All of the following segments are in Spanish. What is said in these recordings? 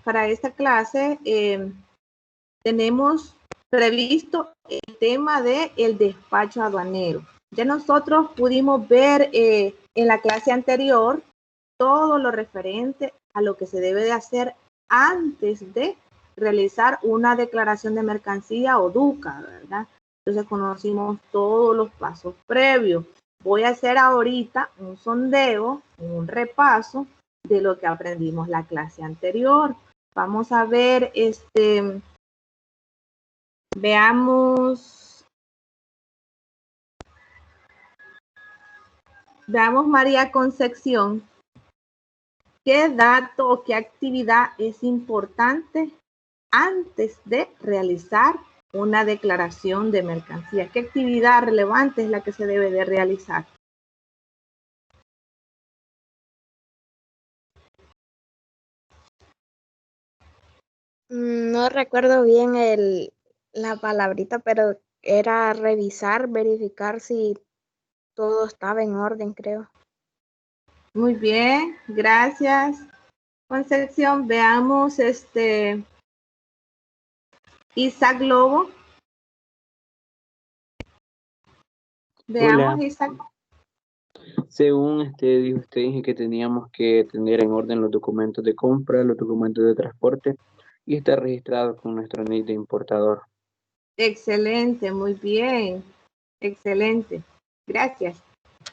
para esta clase tenemos previsto el tema del despacho aduanero. Ya nosotros pudimos ver en la clase anterior todo lo referente a lo que se debe de hacer antes de realizar una declaración de mercancía o DUCA, ¿verdad? Entonces conocimos todos los pasos previos. Voy a hacer ahorita un sondeo, un repaso de lo que aprendimos la clase anterior. Vamos a ver, veamos María Concepción, ¿qué dato o qué actividad es importante antes de realizar una declaración de mercancía? ¿Qué actividad relevante es la que se debe de realizar? No recuerdo bien la palabrita, pero era revisar, verificar si todo estaba en orden, creo. Muy bien, gracias, Concepción. Veamos Isaac Lobo. Veamos, Hola. Isaac. Según dijo usted, que teníamos que tener en orden los documentos de compra, los documentos de transporte y estar registrados con nuestro NID de importador. Excelente, muy bien. Excelente. Gracias.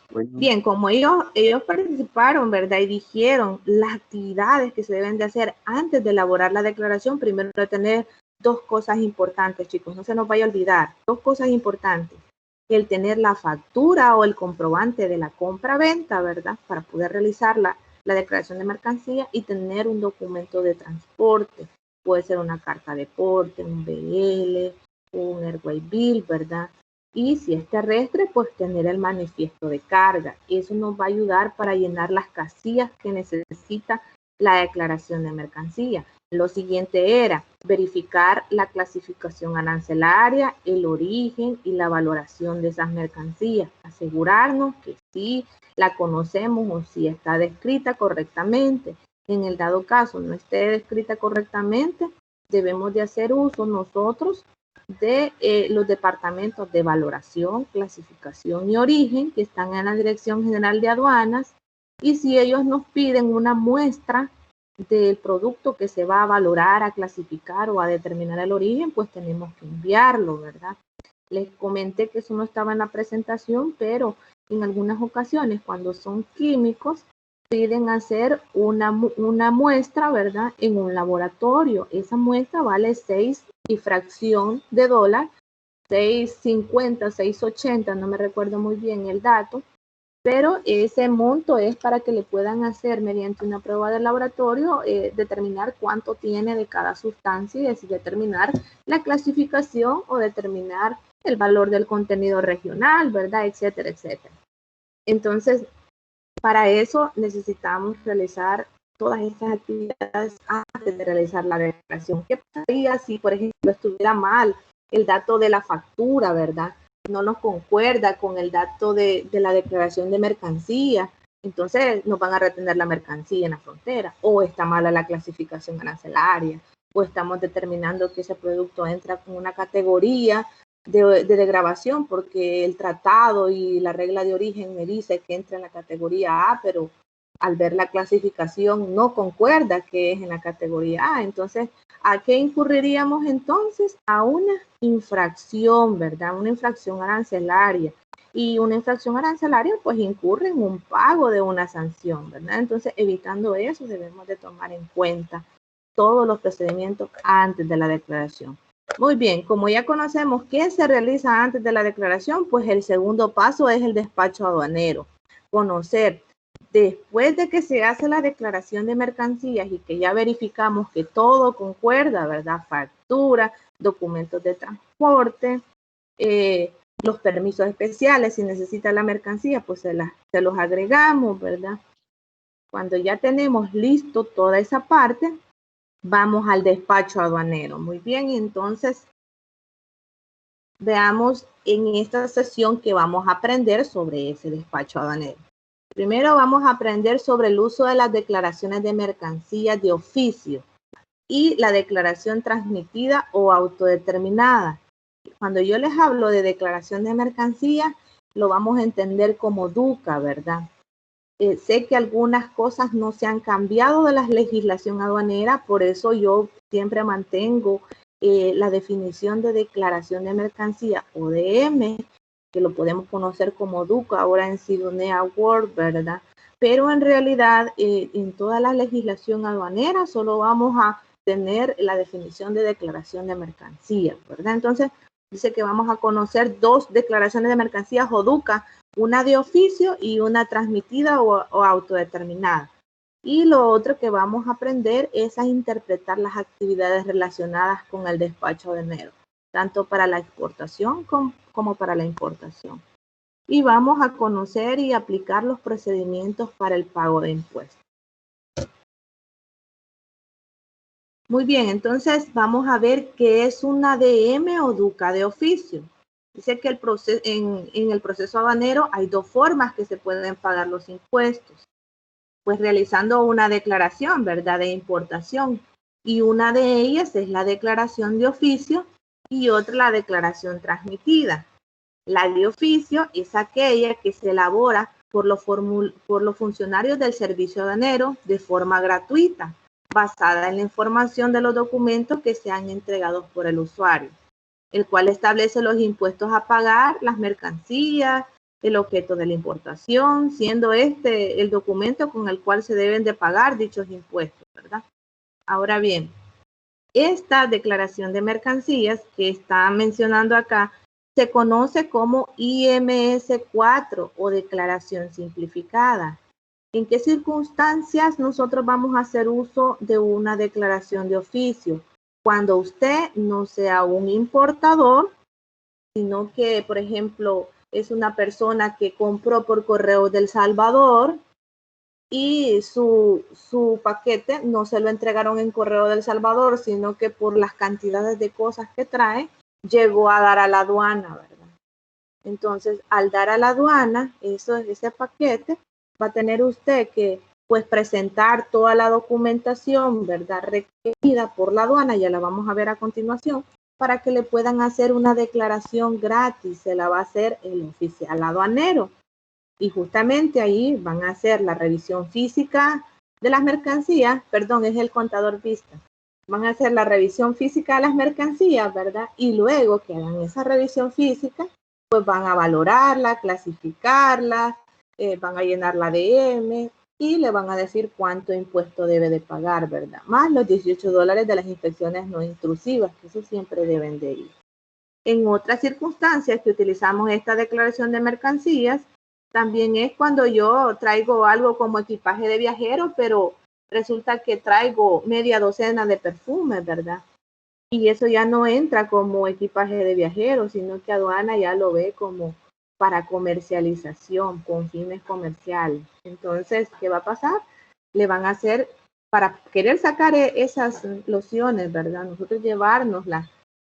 Bueno. Bien, como ellos participaron, ¿verdad? Y dijeron las actividades que se deben de hacer antes de elaborar la declaración, primero tener dos cosas importantes, chicos, no se nos vaya a olvidar, dos cosas importantes. El tener la factura o el comprobante de la compra-venta, ¿verdad? Para poder realizar la declaración de mercancía y tener un documento de transporte. Puede ser una carta de porte, un BL, un Airway Bill, ¿verdad? Y si es terrestre, pues tener el manifiesto de carga. Eso nos va a ayudar para llenar las casillas que necesita la declaración de mercancía. Lo siguiente era verificar la clasificación arancelaria, el origen y la valoración de esas mercancías. Asegurarnos que sí la conocemos o si está descrita correctamente. En el dado caso no esté descrita correctamente, debemos de hacer uso nosotros de los departamentos de valoración, clasificación y origen que están en la Dirección General de Aduanas, y si ellos nos piden una muestra del producto que se va a valorar, a clasificar o a determinar el origen, pues tenemos que enviarlo, ¿verdad? Les comenté que eso no estaba en la presentación, pero en algunas ocasiones cuando son químicos piden hacer una muestra, ¿verdad? En un laboratorio. Esa muestra vale 6 y fracción de dólar, 6.50, 6.80, no me recuerdo muy bien el dato, pero ese monto es para que le puedan hacer mediante una prueba de laboratorio, determinar cuánto tiene de cada sustancia y así determinar la clasificación o determinar el valor del contenido regional, ¿verdad? Etcétera, etcétera. Entonces, para eso necesitamos realizar todas estas actividades antes de realizar la declaración. ¿Qué pasaría si, por ejemplo, estuviera mal el dato de la factura, ¿verdad? No nos concuerda con el dato de la declaración de mercancía. Entonces nos van a retener la mercancía en la frontera, o está mala la clasificación arancelaria, o estamos determinando que ese producto entra con una categoría de degradación porque el tratado y la regla de origen me dice que entra en la categoría A, pero al ver la clasificación no concuerda que es en la categoría A. Entonces, ¿a qué incurriríamos entonces? A una infracción, ¿verdad? Una infracción arancelaria. Y una infracción arancelaria pues incurre en un pago de una sanción, ¿verdad? Entonces, evitando eso, debemos de tomar en cuenta todos los procedimientos antes de la declaración. Muy bien, como ya conocemos qué se realiza antes de la declaración, pues el segundo paso es el despacho aduanero. Conocer, después de que se hace la declaración de mercancías y que ya verificamos que todo concuerda, ¿verdad? Factura, documentos de transporte, los permisos especiales, si necesita la mercancía, pues se los agregamos, ¿verdad? Cuando ya tenemos listo toda esa parte, vamos al despacho aduanero. Muy bien, entonces veamos en esta sesión que vamos a aprender sobre ese despacho aduanero. Primero vamos a aprender sobre el uso de las declaraciones de mercancías de oficio y la declaración transmitida o autodeterminada. Cuando yo les hablo de declaración de mercancía, lo vamos a entender como DUCA, ¿verdad? Sé que algunas cosas no se han cambiado de la legislación aduanera, por eso yo siempre mantengo la definición de declaración de mercancía o DM, que lo podemos conocer como DUCA ahora en Sidonia Word, ¿verdad? Pero en realidad en toda la legislación aduanera solo vamos a tener la definición de declaración de mercancía, ¿verdad? Entonces dice que vamos a conocer dos declaraciones de mercancías o DUCA, una de oficio y una transmitida o autodeterminada. Y lo otro que vamos a aprender es a interpretar las actividades relacionadas con el despacho aduanero, tanto para la exportación como para la importación. Y vamos a conocer y aplicar los procedimientos para el pago de impuestos. Muy bien, entonces vamos a ver qué es una DM o DUCA de oficio. Dice que en el proceso aduanero hay dos formas que se pueden pagar los impuestos. Pues realizando una declaración, ¿verdad?, de importación. Y una de ellas es la declaración de oficio y otra la declaración transmitida. La de oficio es aquella que se elabora por los funcionarios del servicio aduanero de forma gratuita, basada en la información de los documentos que sean entregados por el usuario, el cual establece los impuestos a pagar, las mercancías, el objeto de la importación, siendo este el documento con el cual se deben de pagar dichos impuestos, ¿verdad? Ahora bien, esta declaración de mercancías que está mencionando acá se conoce como IMS-4 o declaración simplificada. ¿En qué circunstancias nosotros vamos a hacer uso de una declaración de oficio? Cuando usted no sea un importador, sino que, por ejemplo, es una persona que compró por correo del Salvador y su paquete no se lo entregaron en correo del Salvador, sino que por las cantidades de cosas que trae, llegó a dar a la aduana, ¿verdad? Entonces, al dar a la aduana ese paquete, va a tener usted que pues presentar toda la documentación, ¿verdad?, requerida por la aduana, ya la vamos a ver a continuación, para que le puedan hacer una declaración gratis. Se la va a hacer el oficial aduanero. Y justamente ahí van a hacer la revisión física de las mercancías, perdón, es el contador vista. Van a hacer la revisión física de las mercancías, ¿verdad? Y luego que hagan esa revisión física, pues van a valorarla, clasificarla, van a llenar la DM y le van a decir cuánto impuesto debe de pagar, ¿verdad? Más los $18 de las inspecciones no intrusivas, que eso siempre deben de ir. En otras circunstancias que utilizamos esta declaración de mercancías, también es cuando yo traigo algo como equipaje de viajero, pero resulta que traigo media docena de perfumes, ¿verdad? Y eso ya no entra como equipaje de viajero, sino que aduana ya lo ve como para comercialización, con fines comerciales. Entonces, ¿qué va a pasar? Le van a hacer, para querer sacar esas lociones, ¿verdad? Nosotros llevárnoslas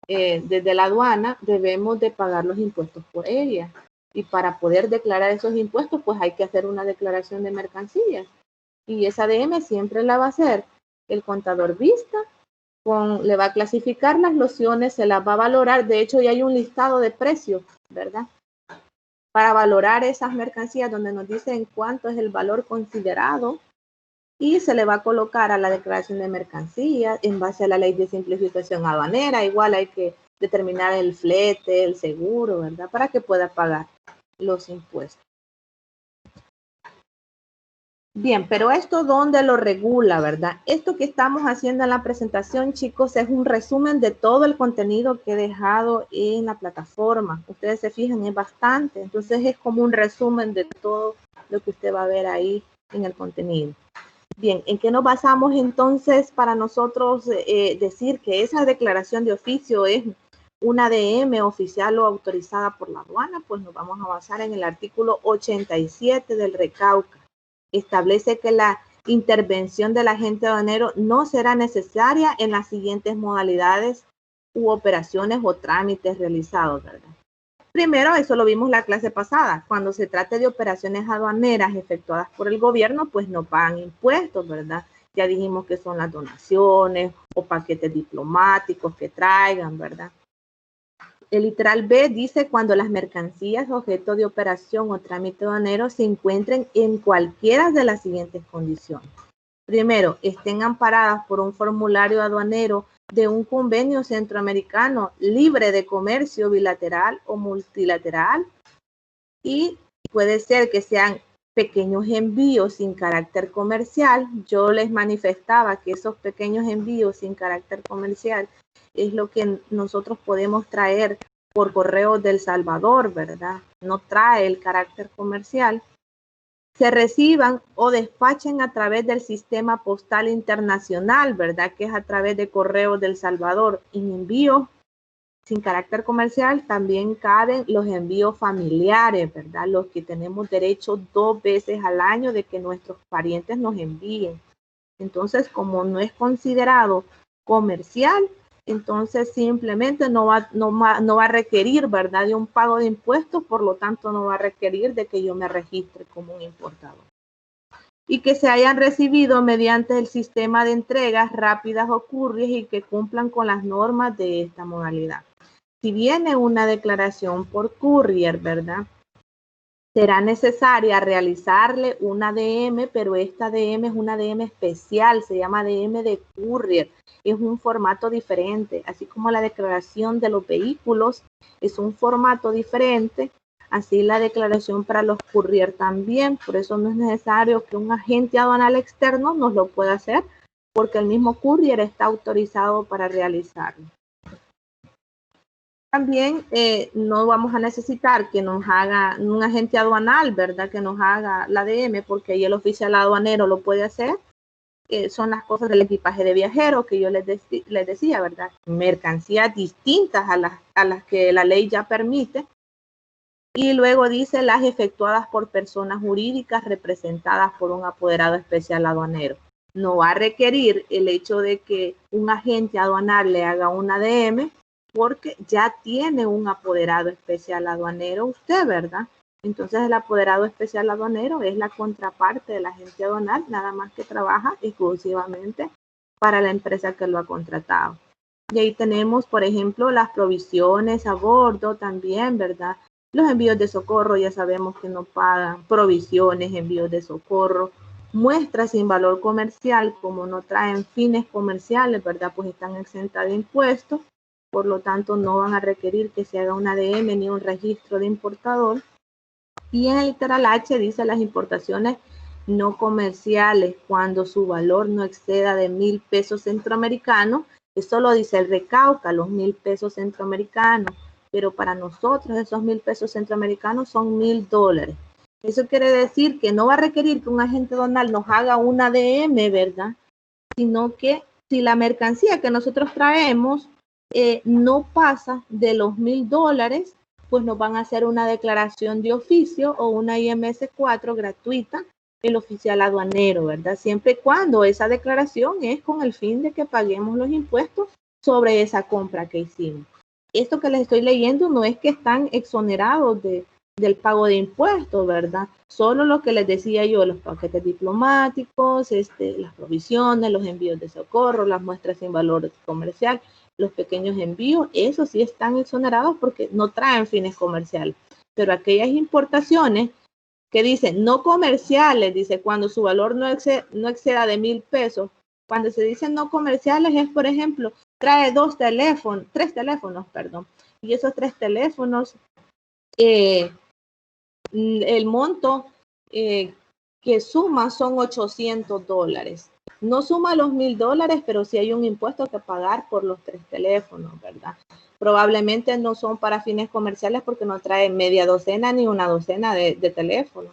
desde la aduana, debemos de pagar los impuestos por ella. Y para poder declarar esos impuestos, pues hay que hacer una declaración de mercancías. Y esa DM siempre la va a hacer el contador vista, le va a clasificar las lociones, se las va a valorar. De hecho, ya hay un listado de precios, ¿verdad?, para valorar esas mercancías donde nos dicen cuánto es el valor considerado y se le va a colocar a la declaración de mercancías en base a la ley de simplificación aduanera. Igual hay que determinar el flete, el seguro, ¿verdad?, para que pueda pagar los impuestos. Bien, pero esto ¿dónde lo regula, verdad? Esto que estamos haciendo en la presentación, chicos, es un resumen de todo el contenido que he dejado en la plataforma. Ustedes se fijan, es bastante. Entonces es como un resumen de todo lo que usted va a ver ahí en el contenido. Bien, ¿en qué nos basamos entonces para nosotros decir que esa declaración de oficio es una DM oficial o autorizada por la aduana? Pues nos vamos a basar en el artículo 87 del RECAUCA. Establece que la intervención del agente aduanero no será necesaria en las siguientes modalidades u operaciones o trámites realizados, ¿verdad? Primero, eso lo vimos la clase pasada. Cuando se trate de operaciones aduaneras efectuadas por el gobierno, pues no pagan impuestos, ¿verdad? Ya dijimos que son las donaciones o paquetes diplomáticos que traigan, ¿verdad? El literal B dice cuando las mercancías objeto de operación o trámite aduanero se encuentren en cualquiera de las siguientes condiciones. Primero, estén amparadas por un formulario aduanero de un convenio centroamericano libre de comercio bilateral o multilateral, y puede ser que sean pequeños envíos sin carácter comercial. Yo les manifestaba que esos pequeños envíos sin carácter comercial es lo que nosotros podemos traer por correo del Salvador, ¿verdad? No trae el carácter comercial. Se reciban o despachen a través del sistema postal internacional, ¿verdad? Que es a través de correos del Salvador. En envíos sin carácter comercial también caben los envíos familiares, ¿verdad? Los que tenemos derecho 2 veces al año de que nuestros parientes nos envíen. Entonces, como no es considerado comercial, entonces simplemente no va a requerir, ¿verdad?, de un pago de impuestos, por lo tanto no va a requerir de que yo me registre como un importador. Y que se hayan recibido mediante el sistema de entregas rápidas o courier y que cumplan con las normas de esta modalidad. Si viene una declaración por courier, ¿verdad?, será necesaria realizarle un ADM, pero esta ADM es una ADM especial, se llama ADM de courier, es un formato diferente, así como la declaración de los vehículos es un formato diferente, así la declaración para los courier también. Por eso no es necesario que un agente aduanal externo nos lo pueda hacer, porque el mismo courier está autorizado para realizarlo. También no vamos a necesitar que nos haga un agente aduanal, ¿verdad?, que nos haga la ADM, porque ahí el oficial aduanero lo puede hacer. Son las cosas del equipaje de viajeros que yo les decía, ¿verdad? Mercancías distintas a las que la ley ya permite. Y luego dice las efectuadas por personas jurídicas representadas por un apoderado especial aduanero. No va a requerir el hecho de que un agente aduanal le haga una ADM, porque ya tiene un apoderado especial aduanero usted, ¿verdad? Entonces el apoderado especial aduanero es la contraparte del agente aduanal, nada más que trabaja exclusivamente para la empresa que lo ha contratado. Y ahí tenemos, por ejemplo, las provisiones a bordo también, ¿verdad? Los envíos de socorro ya sabemos que no pagan, provisiones, envíos de socorro, muestras sin valor comercial, como no traen fines comerciales, ¿verdad? Pues están exentas de impuestos. Por lo tanto, no van a requerir que se haga un ADM ni un registro de importador. Y en el literal H dice las importaciones no comerciales cuando su valor no exceda de 1,000 pesos centroamericanos. Eso lo dice el Recauca, los 1,000 pesos centroamericanos. Pero para nosotros esos 1,000 pesos centroamericanos son $1,000. Eso quiere decir que no va a requerir que un agente aduanal nos haga un ADM, ¿verdad? Sino que si la mercancía que nosotros traemos no pasa de los $1,000, pues nos van a hacer una declaración de oficio o una IMS-4 gratuita, el oficial aduanero, ¿verdad? Siempre y cuando esa declaración es con el fin de que paguemos los impuestos sobre esa compra que hicimos. Esto que les estoy leyendo no es que están exonerados del pago de impuestos, ¿verdad? Solo lo que les decía yo, los paquetes diplomáticos, las provisiones, los envíos de socorro, las muestras sin valor comercial, los pequeños envíos, esos sí están exonerados porque no traen fines comerciales. Pero aquellas importaciones que dicen no comerciales, dice cuando su valor no exceda de 1,000 pesos, cuando se dicen no comerciales es, por ejemplo, trae 3 teléfonos, y esos 3 teléfonos, el monto que suma son $800. No suma los $1,000, pero sí hay un impuesto que pagar por los 3 teléfonos, ¿verdad? Probablemente no son para fines comerciales porque no trae media docena ni una docena de teléfonos,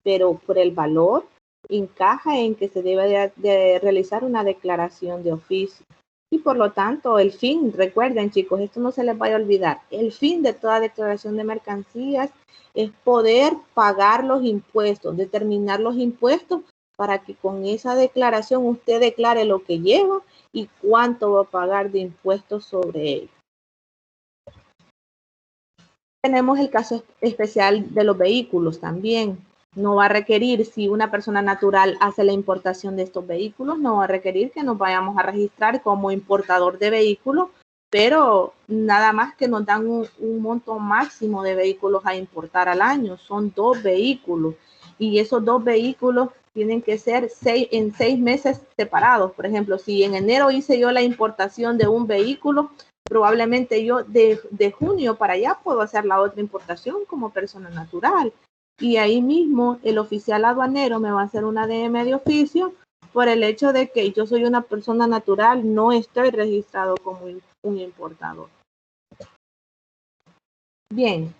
pero por el valor encaja en que se debe de realizar una declaración de oficio. Y por lo tanto, el fin, recuerden chicos, esto no se les vaya a olvidar, el fin de toda declaración de mercancías es poder pagar los impuestos, determinar los impuestos para que con esa declaración usted declare lo que lleva y cuánto va a pagar de impuestos sobre ello. tenemos el caso especial de los vehículos también. No va a requerir, si una persona natural hace la importación de estos vehículos, no va a requerir que nos vayamos a registrar como importador de vehículos, pero nada más que nos dan un monto máximo de vehículos a importar al año. Son 2 vehículos y esos 2 vehículos tienen que ser en 6 meses separados. Por ejemplo, si en enero hice yo la importación de un vehículo, probablemente yo de junio para allá puedo hacer la otra importación como persona natural. Y ahí mismo el oficial aduanero me va a hacer una DM de oficio por el hecho de que yo soy una persona natural, no estoy registrado como un importador. Bien,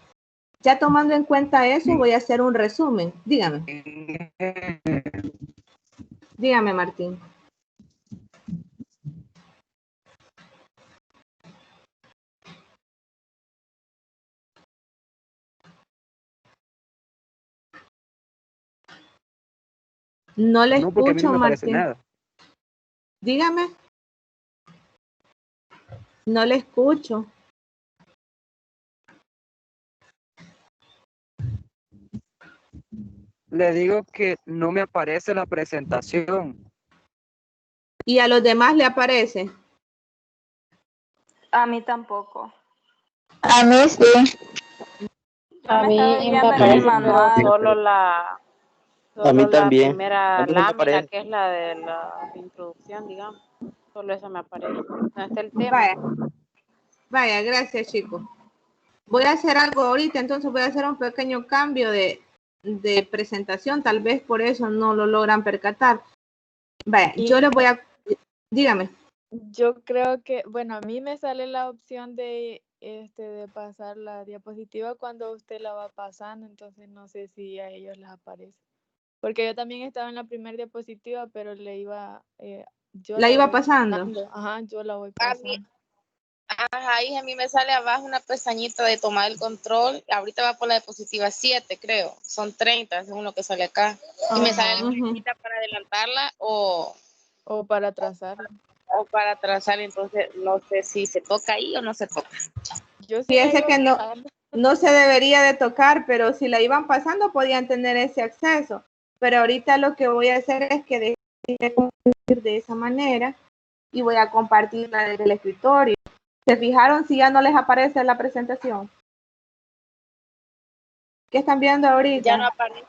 ya tomando en cuenta eso, voy a hacer un resumen. Dígame. Dígame, Martín. No le escucho, porque a mí no me parece Martín. Nada. Dígame. No le escucho. Le digo que no me aparece la presentación. ¿Y a los demás le aparece? A mí tampoco. A mí sí. Yo me estaba guiando en el manual. Solo la A mí también. primera A mí no me lámina, aparece. que es la de la introducción, digamos. Solo eso me aparece. No está el tema. Vaya. Vaya, gracias, chicos. Voy a hacer algo ahorita, entonces voy a hacer un pequeño cambio de presentación, tal vez por eso no lo logran percatar. Vaya, yo les voy a... Dígame. Yo creo que, bueno, a mí me sale la opción de pasar la diapositiva cuando usted la va pasando, entonces no sé si a ellos les aparece. Porque yo también estaba en la primera diapositiva, pero le iba... ¿La iba pasando? Ajá, yo la voy pasando. Ajá, y a mí me sale abajo una pestañita de tomar el control. Ahorita va por la diapositiva 7, creo. Son 30, según lo que sale acá. Y me sale la flechita para adelantarla o para atrasarla. O para atrasar, entonces no sé si se toca ahí o no se toca. Yo sí fíjese que no se debería de tocar, pero si la iban pasando podían tener ese acceso. Pero ahorita lo que voy a hacer es que de compartir de esa manera y voy a compartirla desde el escritorio. ¿Se fijaron si ya no les aparece la presentación? ¿Qué están viendo ahorita? Ya no aparece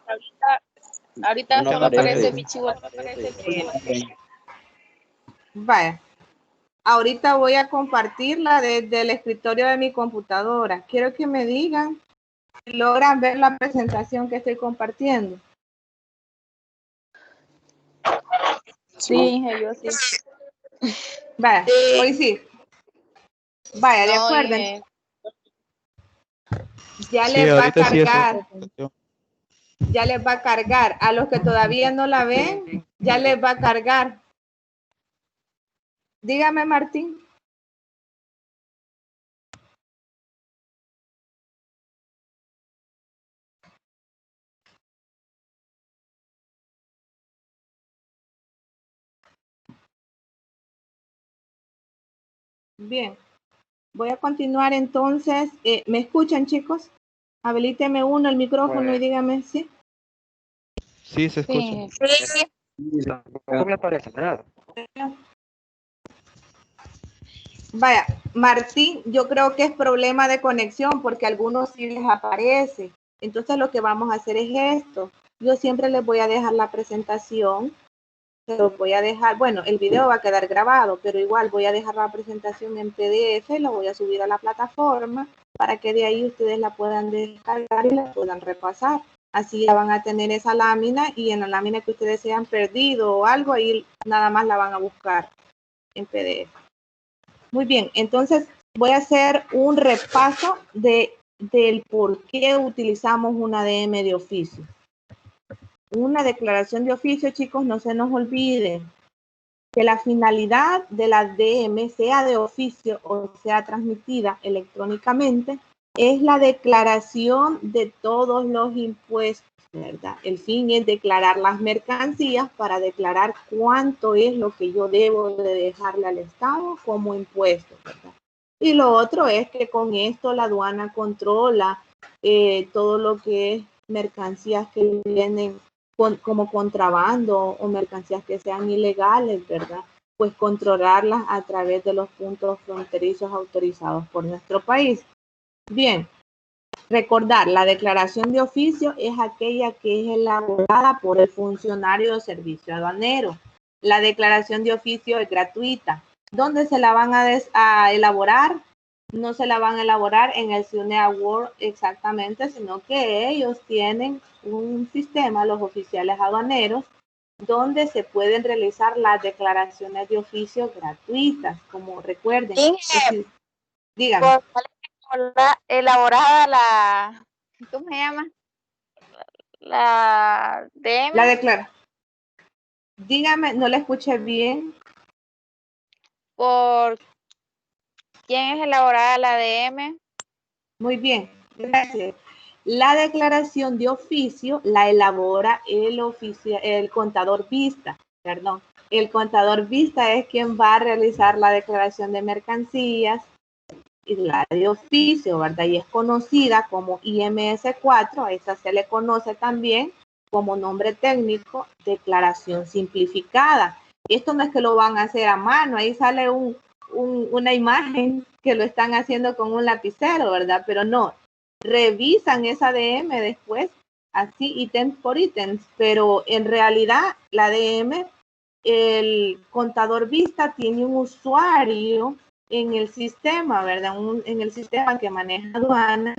ahorita No solo aparece aparece. mi chivo. Vaya. Ahorita voy a compartirla desde el escritorio de mi computadora. Quiero que me digan si logran ver la presentación que estoy compartiendo. Sí, yo sí. Vaya, hoy sí. Vaya, de acuerdo. Ya Sí, les va a ahorita sí cargar. Ya les va a cargar. A los que todavía no la ven, ya les va a cargar. Dígame, Martín. Bien. Voy a continuar entonces. ¿Me escuchan, chicos? Habilíteme uno el micrófono y dígame si. Sí, se escucha. No me aparece nada. Vaya, Martín, yo creo que es problema de conexión porque a algunos sí les aparece. Entonces lo que vamos a hacer es esto. Yo siempre les voy a dejar la presentación. Pero voy a dejar, bueno, el video va a quedar grabado, pero igual voy a dejar la presentación en PDF, la voy a subir a la plataforma para que de ahí ustedes la puedan descargar y la puedan repasar. Así ya van a tener esa lámina y en la lámina que ustedes se han perdido o algo, ahí nada más la van a buscar en PDF. Muy bien, entonces voy a hacer un repaso del por qué utilizamos una DM de oficio. Una declaración de oficio, chicos, no se nos olvide que la finalidad de la DM, sea de oficio o sea transmitida electrónicamente, es la declaración de todos los impuestos, ¿verdad? El fin es declarar las mercancías para declarar cuánto es lo que yo debo de dejarle al Estado como impuesto, ¿verdad? Y lo otro es que con esto la aduana controla todo lo que es mercancías que vienen como contrabando o mercancías que sean ilegales, ¿verdad? Pues controlarlas a través de los puntos fronterizos autorizados por nuestro país. Bien, recordar, la declaración de oficio es aquella que es elaborada por el funcionario de servicio aduanero. La declaración de oficio es gratuita. ¿Dónde se la van a elaborar? No se la van a elaborar en el CUNEA World exactamente, sino que ellos tienen un sistema, los oficiales aduaneros, donde se pueden realizar las declaraciones de oficio gratuitas, como recuerden. Díganme. Elaborada la, ¿cómo se llama? La DM. La declara. Dígame, no la escuché bien. ¿Por quién es elaborada la DM? Muy bien, gracias. La declaración de oficio la elabora el contador vista, perdón. El contador vista es quien va a realizar la declaración de mercancías y la de oficio, ¿verdad? Y es conocida como IMS-4, a esa se le conoce también como nombre técnico, declaración simplificada. Esto no es que lo van a hacer a mano, ahí sale una imagen que lo están haciendo con un lapicero, ¿verdad? Pero no, revisan esa DM después, así ítem por ítem, pero en realidad la DM, el contador vista tiene un usuario en el sistema, ¿verdad? En el sistema que maneja aduanas,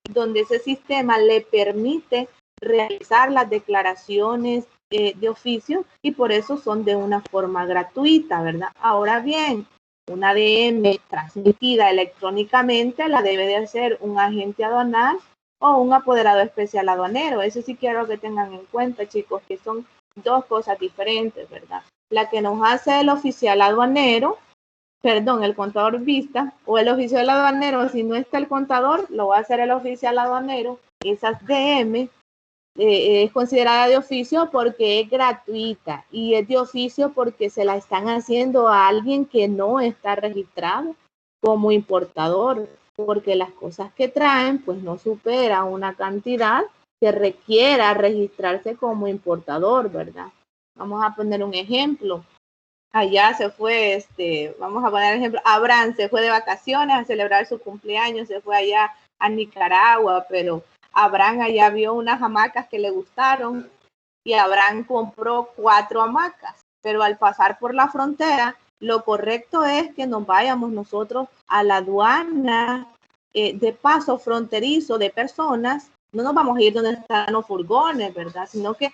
donde ese sistema le permite realizar las declaraciones de oficio y por eso son de una forma gratuita, ¿verdad? Ahora bien, una DM transmitida electrónicamente la debe de hacer un agente aduanal o un apoderado especial aduanero. Eso sí quiero que tengan en cuenta, chicos, que son dos cosas diferentes, ¿verdad? La que nos hace el oficial aduanero, perdón, el contador vista o el oficial aduanero, si no está el contador, lo va a hacer el oficial aduanero. Esas DM es considerada de oficio porque es gratuita y es de oficio porque se la están haciendo a alguien que no está registrado como importador, porque las cosas que traen pues no supera una cantidad que requiera registrarse como importador, ¿verdad? Vamos a poner un ejemplo. Allá se fue, vamos a poner ejemplo, Abraham se fue de vacaciones a celebrar su cumpleaños, se fue allá a Nicaragua, pero Abraham allá vio unas hamacas que le gustaron y Abraham compró 4 hamacas, pero al pasar por la frontera, lo correcto es que nos vayamos nosotros a la aduana de paso fronterizo de personas. No nos vamos a ir donde están los furgones, ¿verdad? Sino que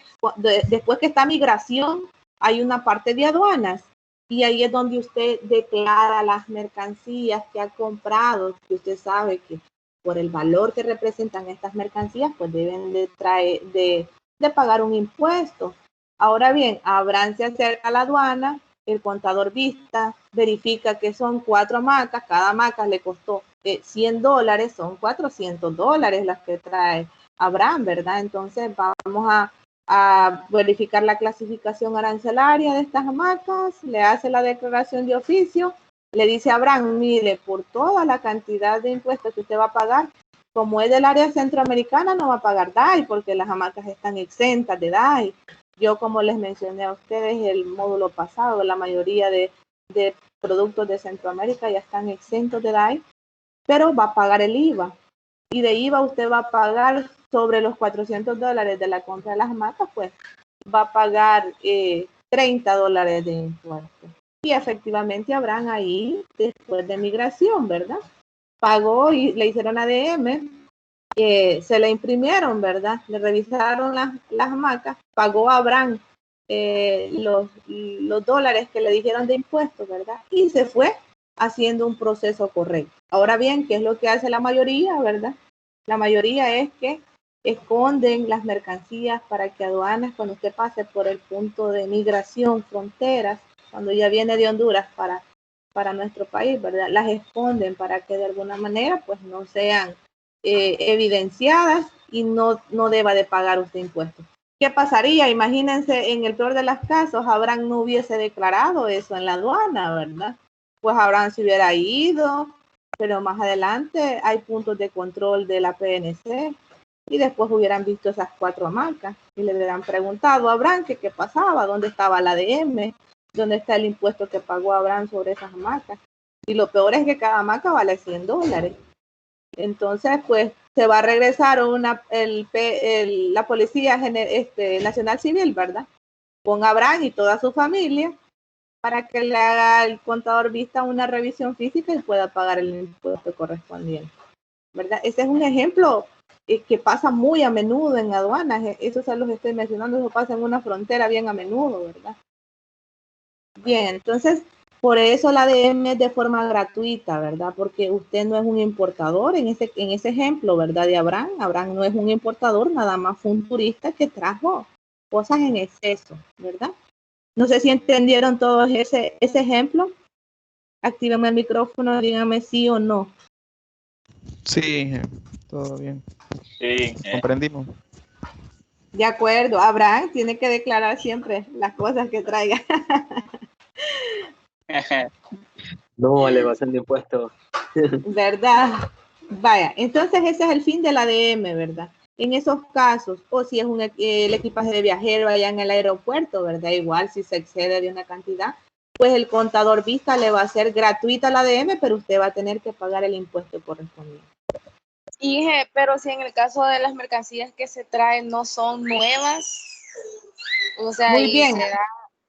después que está migración, hay una parte de aduanas y ahí es donde usted declara las mercancías que ha comprado, que usted sabe que por el valor que representan estas mercancías, pues deben de pagar un impuesto. Ahora bien, Abraham se acerca a la aduana, el contador vista, verifica que son 4 hamacas, cada hamaca le costó $100, son $400 las que trae Abraham, ¿verdad? Entonces vamos a verificar la clasificación arancelaria de estas hamacas, le hace la declaración de oficio, le dice a Abraham, mire, por toda la cantidad de impuestos que usted va a pagar, como es del área centroamericana, no va a pagar DAI porque las hamacas están exentas de DAI. Yo, como les mencioné a ustedes el módulo pasado, la mayoría de productos de Centroamérica ya están exentos de DAI, pero va a pagar el IVA. Y de IVA usted va a pagar sobre los $400 de la compra de las hamacas, pues va a pagar $30 de impuestos. Y efectivamente Abraham ahí, después de migración, ¿verdad? Pagó y le hicieron ADM, se le imprimieron, ¿verdad? Le revisaron las hamacas, pagó a Abraham los dólares que le dijeron de impuestos, ¿verdad? Y se fue haciendo un proceso correcto. Ahora bien, ¿qué es lo que hace la mayoría, verdad? La mayoría es que esconden las mercancías para que aduanas, cuando usted pase por el punto de migración, fronteras, cuando ya viene de Honduras para nuestro país, ¿verdad? Las esconden para que de alguna manera pues no sean evidenciadas y no deba de pagar usted impuestos. ¿Qué pasaría? Imagínense, en el peor de los casos, Abraham no hubiese declarado eso en la aduana, ¿verdad? Pues Abraham se hubiera ido pero más adelante hay puntos de control de la PNC y después hubieran visto esas 4 marcas y le hubieran preguntado a Abraham que qué pasaba, dónde estaba la ADM, dónde está el impuesto que pagó Abraham sobre esas marcas. Y lo peor es que cada marca vale $100. Entonces, pues, se va a regresar la Policía Nacional Civil, ¿verdad? Con Abraham y toda su familia para que le haga el contador vista una revisión física y pueda pagar el impuesto correspondiente, ¿verdad? Ese es un ejemplo que pasa muy a menudo en aduanas. Eso se los estoy mencionando, eso pasa en una frontera bien a menudo, ¿verdad? Bien, entonces, por eso la ADM es de forma gratuita, ¿verdad? Porque usted no es un importador en ese ejemplo, ¿verdad? De Abraham. Abraham no es un importador, nada más fue un turista que trajo cosas en exceso, ¿verdad? No sé si entendieron todos ese ejemplo. Actívenme el micrófono, díganme sí o no. Sí, todo bien. Sí. Comprendimos. De acuerdo, Abraham tiene que declarar siempre las cosas que traiga. No, elevación de impuestos. ¿Verdad? Vaya, entonces ese es el fin de la ADM, ¿verdad? En esos casos, o si es el equipaje de viajero allá en el aeropuerto, ¿verdad? Igual si se excede de una cantidad, pues el contador vista le va a hacer gratuita la ADM, pero usted va a tener que pagar el impuesto correspondiente. Pero si en el caso de las mercancías que se traen no son nuevas, o sea, muy bien.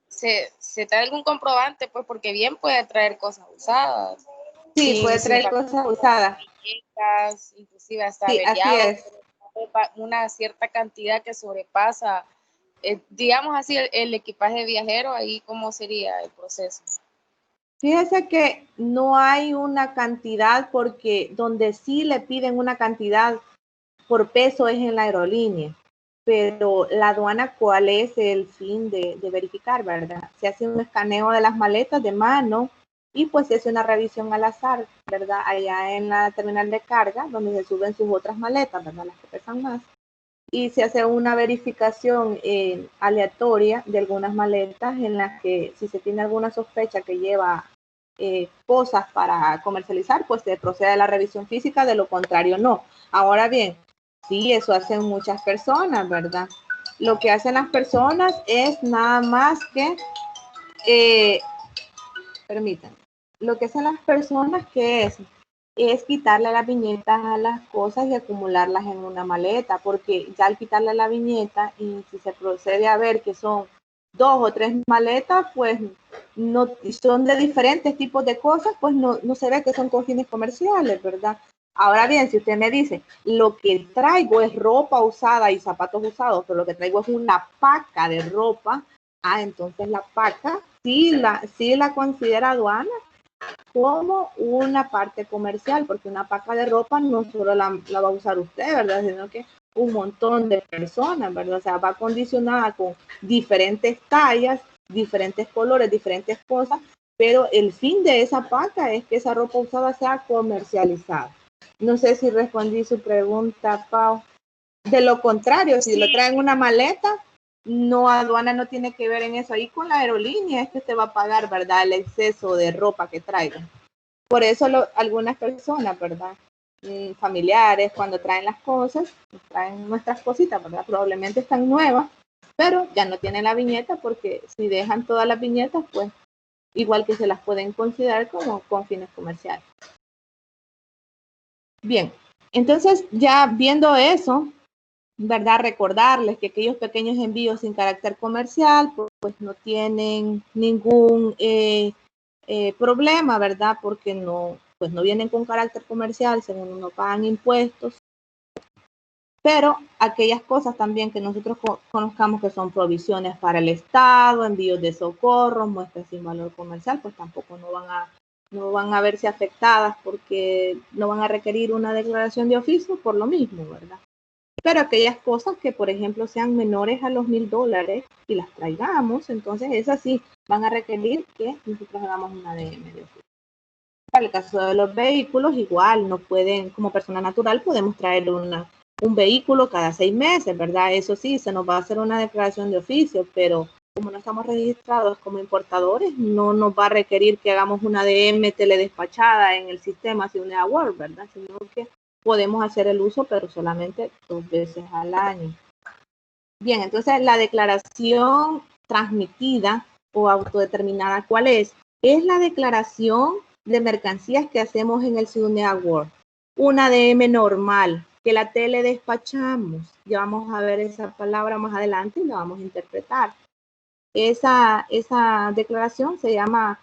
Se trae algún comprobante, pues, porque bien puede traer cosas usadas. Sí, puede traer cosas usadas. Inclusive hasta sí, averiado, así es. una cierta cantidad que sobrepasa, digamos así, el equipaje viajero, ahí cómo sería el proceso. Fíjese que no hay una cantidad, porque donde sí le piden una cantidad por peso es en la aerolínea, pero la aduana, ¿cuál es el fin de verificar, verdad? Se hace un escaneo de las maletas de mano y pues se hace una revisión al azar, ¿verdad? Allá en la terminal de carga, donde se suben sus otras maletas, ¿verdad? Las que pesan más. Y se hace una verificación aleatoria de algunas maletas en las que si se tiene alguna sospecha que lleva cosas para comercializar, pues se procede a la revisión física, de lo contrario no. Ahora bien, sí, eso hacen muchas personas, ¿verdad? Lo que hacen las personas es nada más que, permítanme, lo que hacen las personas que es quitarle las viñetas a las cosas y acumularlas en una maleta, porque ya al quitarle la viñeta y si se procede a ver que son 2 o 3 maletas, pues no son de diferentes tipos de cosas, pues no se ve que son con fines comerciales, ¿verdad? Ahora bien, si usted me dice, lo que traigo es ropa usada y zapatos usados, pero lo que traigo es una paca de ropa, entonces la paca sí la considera aduana como una parte comercial, porque una paca de ropa no solo la va a usar usted, ¿verdad? Sino que un montón de personas, ¿verdad? O sea, va condicionada con diferentes tallas, diferentes colores, diferentes cosas, pero el fin de esa paca es que esa ropa usada sea comercializada. No sé si respondí su pregunta, Pau. De lo contrario, si lo traen una maleta, no, aduana no tiene que ver en eso. Ahí con la aerolínea es que usted va a pagar, ¿verdad? El exceso de ropa que traiga. Por eso algunas personas, ¿verdad? Familiares, cuando traen las cosas, traen nuestras cositas, ¿verdad? Probablemente están nuevas, pero ya no tienen la viñeta, porque si dejan todas las viñetas, pues igual que se las pueden considerar como con fines comerciales. Bien, entonces ya viendo eso, ¿verdad? Recordarles que aquellos pequeños envíos sin carácter comercial, pues no tienen ningún problema, ¿verdad? Porque no vienen con carácter comercial, según no pagan impuestos. Pero aquellas cosas también que nosotros conozcamos que son provisiones para el Estado, envíos de socorro, muestras sin valor comercial, pues tampoco no van a verse afectadas, porque no van a requerir una declaración de oficio por lo mismo, ¿verdad? Pero aquellas cosas que, por ejemplo, sean menores a los $1,000 y las traigamos, entonces esas sí van a requerir que nosotros hagamos una ADM de oficio. Para el caso de los vehículos, igual, no pueden, como persona natural, podemos traer un vehículo cada 6 meses, ¿verdad? Eso sí, se nos va a hacer una declaración de oficio, pero como no estamos registrados como importadores, no nos va a requerir que hagamos una ADM teledespachada en el sistema SIUNEA World, ¿verdad? Sino que podemos hacer el uso, pero solamente 2 veces al año. Bien, entonces la declaración transmitida o autodeterminada, ¿cuál es? Es la declaración de mercancías que hacemos en el SIUNEA World. Una ADM normal, que la teledespachamos. Ya vamos a ver esa palabra más adelante y la vamos a interpretar. Esa declaración se llama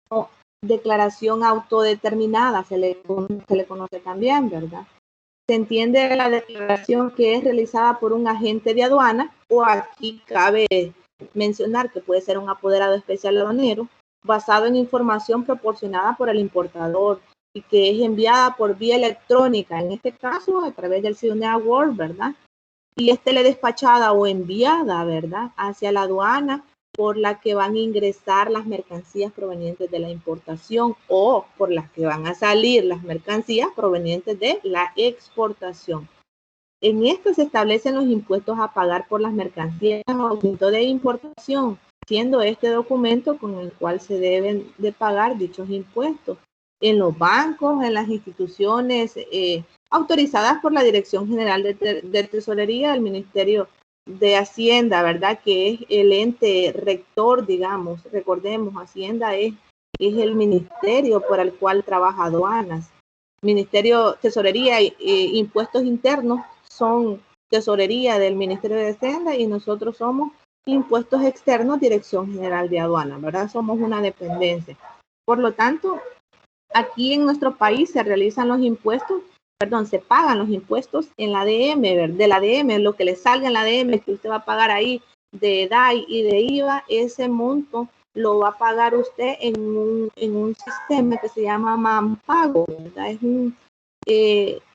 como declaración autodeterminada, se le conoce también, ¿verdad? Se entiende la declaración que es realizada por un agente de aduana, o aquí cabe mencionar que puede ser un apoderado especial aduanero, basado en información proporcionada por el importador y que es enviada por vía electrónica, en este caso a través del SIUNEA World, ¿verdad? Y es teledespachada o enviada, ¿verdad?, hacia la aduana por la que van a ingresar las mercancías provenientes de la importación o por las que van a salir las mercancías provenientes de la exportación. En esto se establecen los impuestos a pagar por las mercancías o punto de importación, siendo este documento con el cual se deben de pagar dichos impuestos en los bancos, en las instituciones autorizadas por la Dirección General de Tesorería del Ministerio de Hacienda, ¿verdad? Que es el ente rector, digamos. Recordemos, Hacienda es el ministerio por el cual trabaja aduanas. Ministerio, Tesorería e Impuestos Internos son Tesorería del Ministerio de Hacienda y nosotros somos Impuestos Externos, Dirección General de Aduanas, ¿verdad? Somos una dependencia. Por lo tanto, aquí en nuestro país se realizan los impuestos, se pagan los impuestos en la ADM, de la ADM, lo que le salga en la ADM que usted va a pagar ahí de DAI y de IVA, ese monto lo va a pagar usted en un sistema que se llama Manpago, ¿verdad?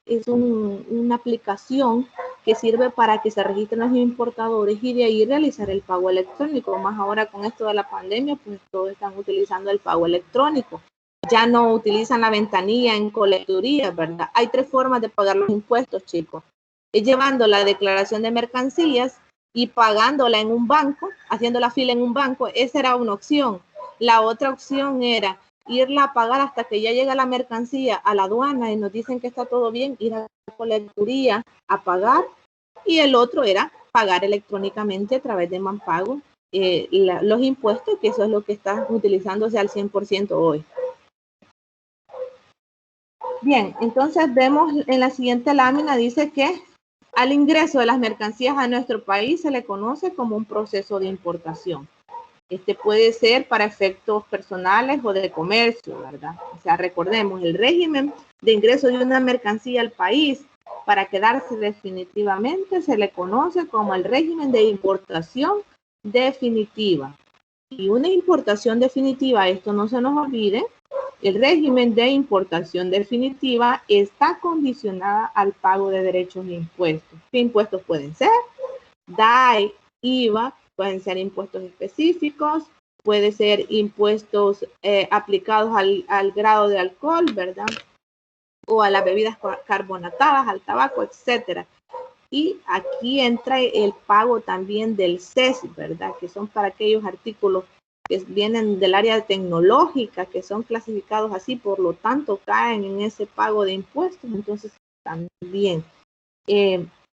Es una aplicación que sirve para que se registren los importadores y de ahí realizar el pago electrónico. Más ahora con esto de la pandemia, pues todos están utilizando el pago electrónico. Ya no utilizan la ventanilla en colecturía, ¿verdad? Hay 3 formas de pagar los impuestos, chicos. Es llevando la declaración de mercancías y pagándola en un banco, haciendo la fila en un banco. Esa era una opción. La otra opción era irla a pagar hasta que ya llega la mercancía a la aduana y nos dicen que está todo bien, ir a la colecturía a pagar. Y el otro era pagar electrónicamente a través de Manpago los impuestos, que eso es lo que está utilizándose al 100% hoy. Bien, entonces vemos en la siguiente lámina, dice que al ingreso de las mercancías a nuestro país se le conoce como un proceso de importación. Este puede ser para efectos personales o de comercio, ¿verdad? O sea, recordemos, el régimen de ingreso de una mercancía al país para quedarse definitivamente se le conoce como el régimen de importación definitiva. Y una importación definitiva, esto no se nos olvide, el régimen de importación definitiva está condicionada al pago de derechos e impuestos. ¿Qué impuestos pueden ser? DAI, IVA, pueden ser impuestos específicos, puede ser impuestos aplicados al grado de alcohol, ¿verdad? O a las bebidas carbonatadas, al tabaco, etcétera. Y aquí entra el pago también del CES, ¿verdad? Que son para aquellos artículos que vienen del área tecnológica, que son clasificados así, por lo tanto caen en ese pago de impuestos. Entonces también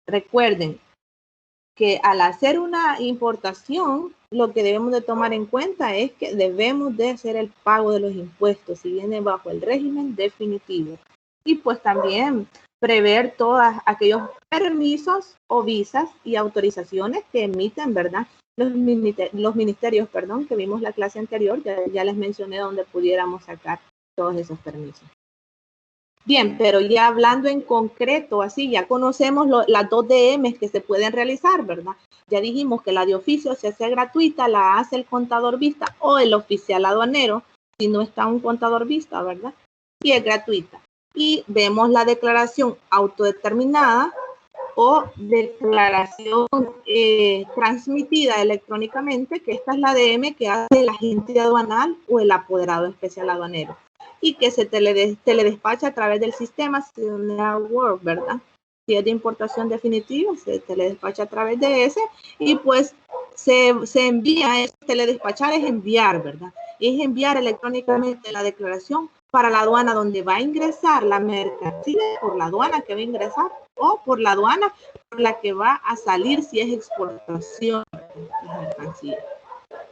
recuerden que al hacer una importación, lo que debemos de tomar en cuenta es que debemos de hacer el pago de los impuestos si viene bajo el régimen definitivo. Y pues también prever todos aquellos permisos o visas y autorizaciones que emiten, ¿verdad? Los ministerios, que vimos la clase anterior, ya les mencioné dónde pudiéramos sacar todos esos permisos. Bien, pero ya hablando en concreto, así ya conocemos las 2 DMs que se pueden realizar, ¿verdad? Ya dijimos que la de oficio se hace gratuita, la hace el contador vista o el oficial aduanero, si no está un contador vista, ¿verdad? Y es gratuita. Y vemos la declaración autodeterminada o declaración transmitida electrónicamente, que esta es la DM que hace el agente aduanal o el apoderado especial aduanero y que se teledespacha a través del sistema SIUNEA World, ¿verdad? Si es de importación definitiva, se teledespacha a través de ese y pues se envía, teledespachar es enviar, ¿verdad? Es enviar electrónicamente la declaración para la aduana donde va a ingresar la mercancía, por la aduana que va a ingresar o por la aduana por la que va a salir si es exportación de la mercancía.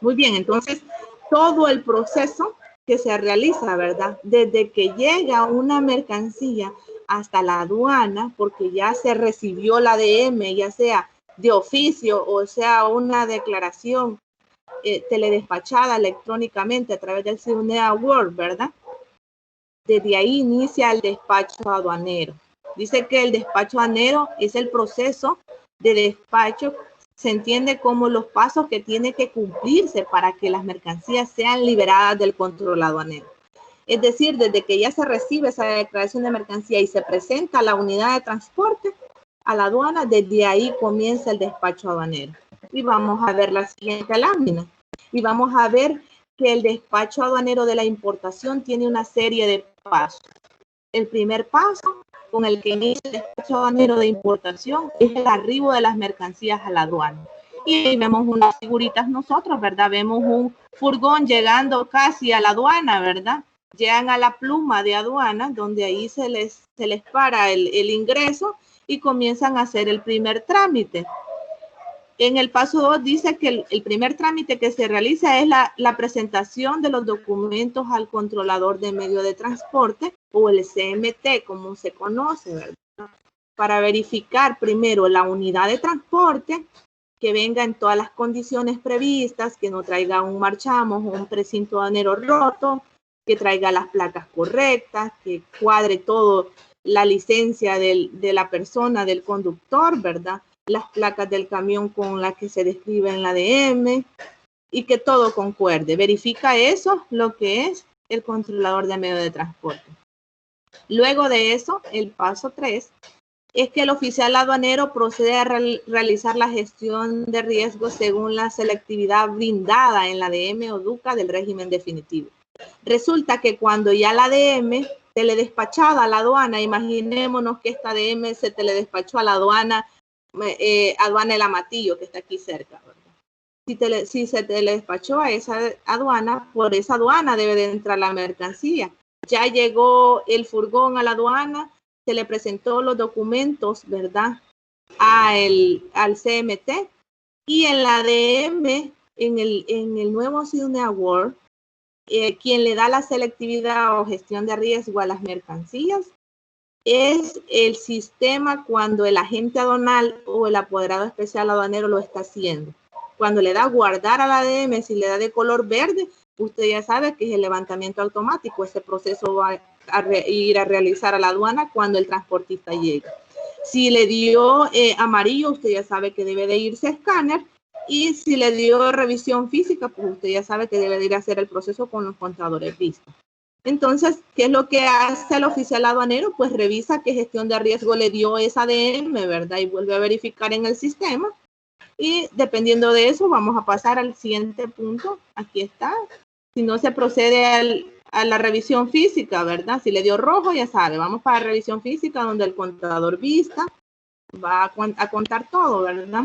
Muy bien, entonces todo el proceso que se realiza, ¿verdad? Desde que llega una mercancía hasta la aduana, porque ya se recibió la ADM, ya sea de oficio o sea una declaración teledespachada electrónicamente a través del CUNEA Word, ¿verdad? Desde ahí inicia el despacho aduanero. Dice que el despacho aduanero es el proceso de despacho, se entiende como los pasos que tiene que cumplirse para que las mercancías sean liberadas del control aduanero. Es decir, desde que ya se recibe esa declaración de mercancía y se presenta a la unidad de transporte a la aduana, desde ahí comienza el despacho aduanero. Y vamos a ver la siguiente lámina. Y vamos a ver que el despacho aduanero de la importación tiene una serie de pasos. El primer paso con el que inicia el despacho aduanero de importación es el arribo de las mercancías a la aduana. Y ahí vemos unas figuritas nosotros, ¿verdad? Vemos un furgón llegando casi a la aduana, ¿verdad? Llegan a la pluma de aduana, donde ahí se les para el ingreso y comienzan a hacer el primer trámite. En el paso 2 dice que el primer trámite que se realiza es la presentación de los documentos al controlador de medio de transporte o el CMT, como se conoce, ¿verdad? Para verificar primero la unidad de transporte, que venga en todas las condiciones previstas, que no traiga un marchamo o un precinto aduanero roto, que traiga las placas correctas, que cuadre todo la licencia de la persona, del conductor, ¿verdad? Las placas del camión con las que se describe en la ADM y que todo concuerde. Verifica eso, lo que es el controlador de medio de transporte. Luego de eso, el paso 3 es que el oficial aduanero procede a realizar la gestión de riesgos según la selectividad brindada en la ADM o DUCA del régimen definitivo. Resulta que cuando ya la ADM teledespachada a la aduana, imaginémonos que esta ADM se teledespachó a la aduana, aduana El Amatillo, que está aquí cerca, ¿verdad? Si se teledespachó a esa aduana, por esa aduana debe de entrar la mercancía. Ya llegó el furgón a la aduana, se le presentó los documentos, ¿verdad? Al CMT y en la ADM, en el nuevo CUNEA Word, quien le da la selectividad o gestión de riesgo a las mercancías es el sistema cuando el agente aduanal o el apoderado especial aduanero lo está haciendo. Cuando le da guardar a la ADM, si le da de color verde, usted ya sabe que es el levantamiento automático. Ese proceso va a ir a realizar a la aduana cuando el transportista llegue. Si le dio amarillo, usted ya sabe que debe de irse a escáner. Y si le dio revisión física, pues usted ya sabe que debe de ir a hacer el proceso con los contadores vistos. Entonces, ¿qué es lo que hace el oficial aduanero? Pues revisa qué gestión de riesgo le dio esa ADM, ¿verdad? Y vuelve a verificar en el sistema. Y dependiendo de eso, vamos a pasar al siguiente punto. Aquí está. Si no se procede a la revisión física, ¿verdad? Si le dio rojo, ya sabe, vamos para la revisión física donde el contador vista va a contar todo, ¿verdad?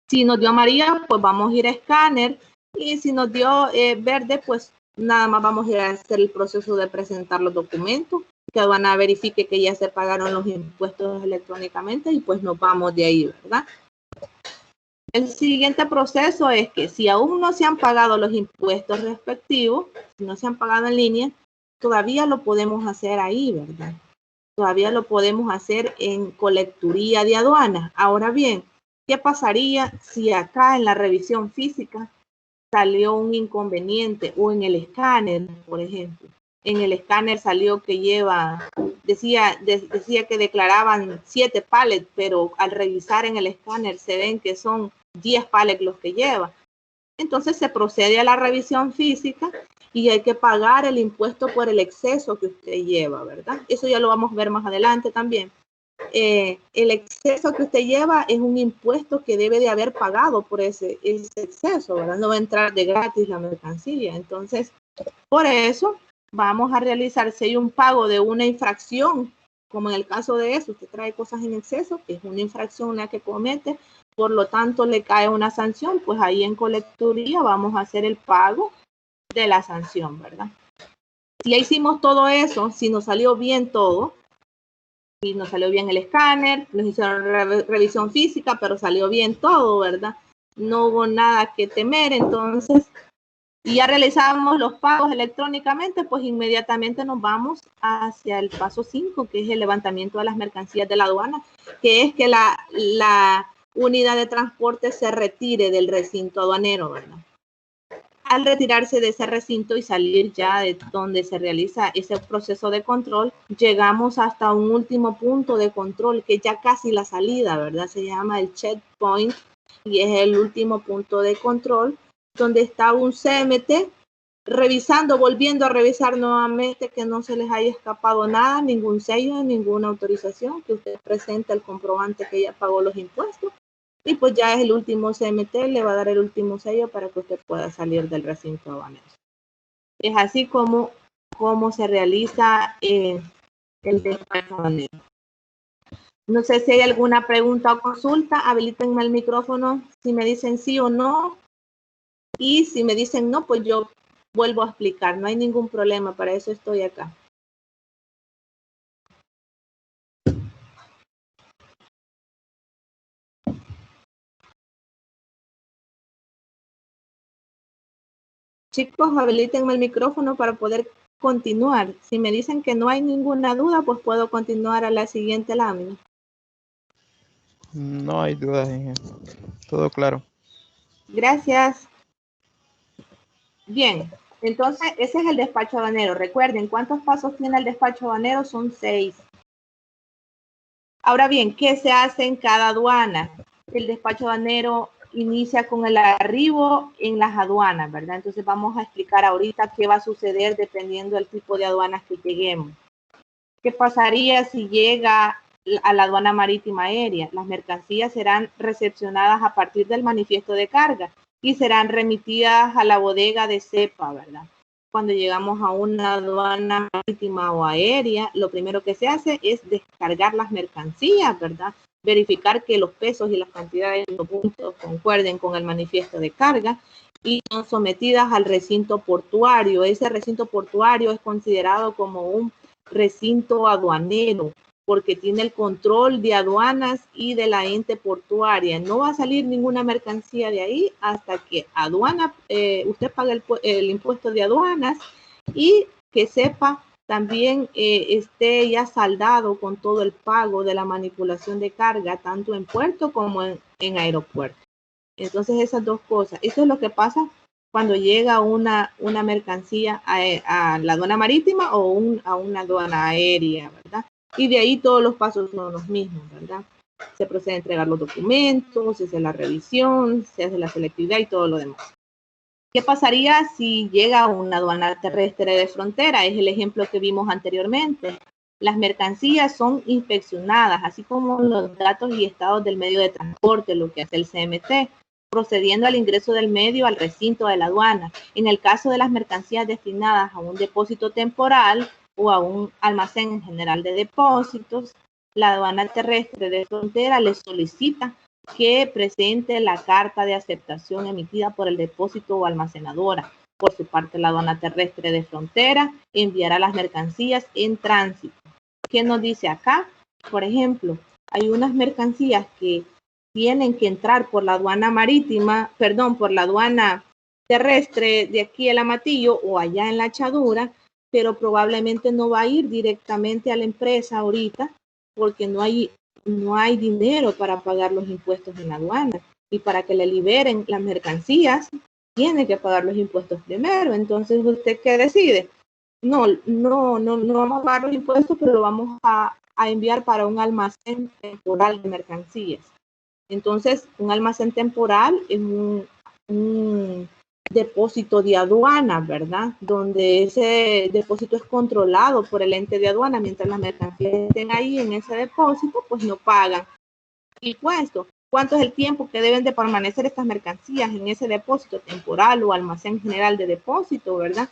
Si nos dio amarilla, pues vamos a ir a escáner. Y si nos dio verde, pues nada más vamos a ir a hacer el proceso de presentar los documentos, que aduana verifique que ya se pagaron los impuestos electrónicamente y pues nos vamos de ahí, ¿verdad? El siguiente proceso es que si aún no se han pagado los impuestos respectivos, si no se han pagado en línea, todavía lo podemos hacer ahí, ¿verdad? Todavía lo podemos hacer en colecturía de aduana. Ahora bien, ¿qué pasaría si acá en la revisión física salió un inconveniente o en el escáner, por ejemplo? En el escáner salió que decía que declaraban 7 pallets, pero al revisar en el escáner se ven que son 10 pallets los que lleva. Entonces se procede a la revisión física y hay que pagar el impuesto por el exceso que usted lleva, ¿verdad? Eso ya lo vamos a ver más adelante también. El exceso que usted lleva es un impuesto que debe de haber pagado por ese exceso, ¿verdad? No va a entrar de gratis la mercancía. Entonces, por eso vamos a realizar, si hay un pago de una infracción como en el caso de eso, usted trae cosas en exceso, es una infracción la que comete, por lo tanto le cae una sanción, pues ahí en colecturía vamos a hacer el pago de la sanción, ¿verdad? Si ya hicimos todo eso, si nos salió bien todo, si nos salió bien el escáner, nos hicieron revisión física, pero salió bien todo, ¿verdad? No hubo nada que temer, entonces, y ya realizamos los pagos electrónicamente, pues inmediatamente nos vamos hacia el paso 5, que es el levantamiento de las mercancías de la aduana, que es que la unidad de transporte se retire del recinto aduanero, ¿verdad? Al retirarse de ese recinto y salir ya de donde se realiza ese proceso de control, llegamos hasta un último punto de control, que es ya casi la salida, ¿verdad? Se llama el checkpoint y es el último punto de control, donde está un CMT revisando, volviendo a revisar nuevamente que no se les haya escapado nada, ningún sello, ninguna autorización, que usted presente el comprobante que ya pagó los impuestos. Y pues ya es el último CMT, le va a dar el último sello para que usted pueda salir del recinto aduanero. Es así como se realiza el despacho aduanero. No sé si hay alguna pregunta o consulta, habilítenme el micrófono si me dicen sí o no. Y si me dicen no, pues yo vuelvo a explicar, no hay ningún problema, para eso estoy acá. Chicos, habilítenme el micrófono para poder continuar. Si me dicen que no hay ninguna duda, pues puedo continuar a la siguiente lámina. No hay dudas, Inge. Todo claro. Gracias. Bien, entonces ese es el despacho aduanero. Recuerden, ¿cuántos pasos tiene el despacho aduanero? Son 6. Ahora bien, ¿qué se hace en cada aduana? El despacho aduanero inicia con el arribo en las aduanas, ¿verdad? Entonces vamos a explicar ahorita qué va a suceder dependiendo del tipo de aduanas que lleguemos. ¿Qué pasaría si llega a la aduana marítima aérea? Las mercancías serán recepcionadas a partir del manifiesto de carga y serán remitidas a la bodega de cepa, ¿verdad? Cuando llegamos a una aduana marítima o aérea, lo primero que se hace es descargar las mercancías, ¿verdad? Verificar que los pesos y las cantidades de los puntos concuerden con el manifiesto de carga y son sometidas al recinto portuario. Ese recinto portuario es considerado como un recinto aduanero porque tiene el control de aduanas y de la ente portuaria. No va a salir ninguna mercancía de ahí hasta que aduana, usted pague el impuesto de aduanas y que sepa también esté ya saldado con todo el pago de la manipulación de carga, tanto en puerto como en aeropuerto. Entonces esas dos cosas, eso es lo que pasa cuando llega una mercancía a la aduana marítima o a una aduana aérea, ¿verdad? Y de ahí todos los pasos son los mismos, ¿verdad? Se procede a entregar los documentos, se hace la revisión, se hace la selectividad y todo lo demás. ¿Qué pasaría si llega una aduana terrestre de frontera? Es el ejemplo que vimos anteriormente. Las mercancías son inspeccionadas, así como los datos y estados del medio de transporte, lo que hace el CMT, procediendo al ingreso del medio al recinto de la aduana. En el caso de las mercancías destinadas a un depósito temporal o a un almacén general de depósitos, la aduana terrestre de frontera les solicita que presente la carta de aceptación emitida por el depósito o almacenadora. Por su parte, la aduana terrestre de frontera enviará las mercancías en tránsito. ¿Qué nos dice acá? Por ejemplo, hay unas mercancías que tienen que entrar por la aduana marítima, por la aduana terrestre de aquí el Amatillo o allá en la Chadura, pero probablemente no va a ir directamente a la empresa ahorita porque no hay dinero para pagar los impuestos en la aduana y para que le liberen las mercancías tiene que pagar los impuestos primero. Entonces, ¿usted qué decide? No vamos a pagar los impuestos, pero lo vamos a enviar para un almacén temporal de mercancías. Entonces, un almacén temporal es un depósito de aduana, ¿verdad? Donde ese depósito es controlado por el ente de aduana. Mientras las mercancías estén ahí en ese depósito, pues no pagan impuestos. ¿Cuánto es el tiempo que deben de permanecer estas mercancías en ese depósito temporal o almacén general de depósito, verdad?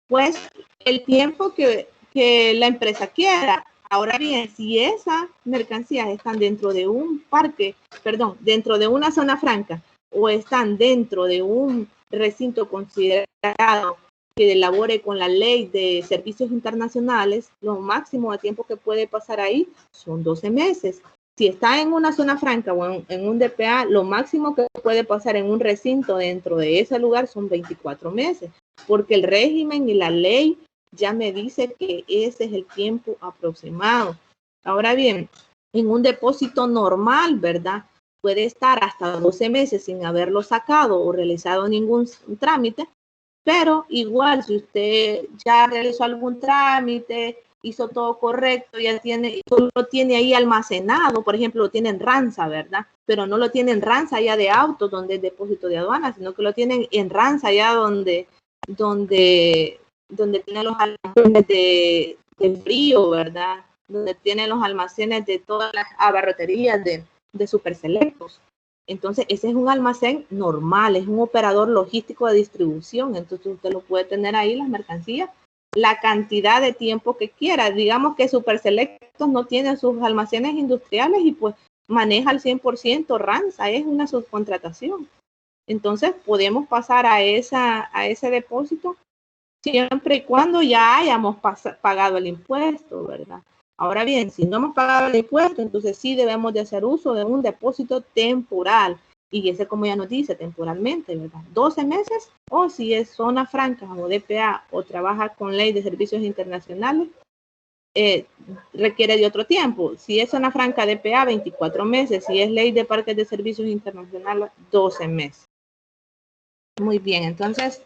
Pues el tiempo que la empresa quiera. Ahora bien, si esas mercancías están dentro de un parque, perdón, dentro de una zona franca o están dentro de un recinto considerado que elabore con la ley de servicios internacionales, lo máximo de tiempo que puede pasar ahí son 12 meses. Si está en una zona franca o en un DPA, lo máximo que puede pasar en un recinto dentro de ese lugar son 24 meses, porque el régimen y la ley ya me dice que ese es el tiempo aproximado. Ahora bien, en un depósito normal, ¿verdad? Puede estar hasta 12 meses sin haberlo sacado o realizado ningún trámite, pero igual si usted ya realizó algún trámite, hizo todo correcto, ya tiene, solo lo tiene ahí almacenado, por ejemplo, lo tiene en Ranza, ¿verdad? Pero no lo tiene en Ranza ya de autos, donde es depósito de aduana, sino que lo tienen en Ranza ya donde tiene los almacenes de frío, ¿verdad? Donde tiene los almacenes de todas las abarroterías de Super Selectos. Entonces, ese es un almacén normal, es un operador logístico de distribución. Entonces, usted lo puede tener ahí, las mercancías, la cantidad de tiempo que quiera. Digamos que Super Selectos no tiene sus almacenes industriales y pues maneja al 100% Ranza, es una subcontratación. Entonces, podemos pasar a ese depósito siempre y cuando ya hayamos pagado el impuesto, ¿verdad? Ahora bien, si no hemos pagado el impuesto, entonces sí debemos de hacer uso de un depósito temporal. Y ese, como ya nos dice, temporalmente, ¿verdad? 12 meses, o si es zona franca o DPA o trabaja con ley de servicios internacionales, requiere de otro tiempo. Si es zona franca DPA, 24 meses. Si es ley de parques de servicios internacionales, 12 meses. Muy bien, entonces,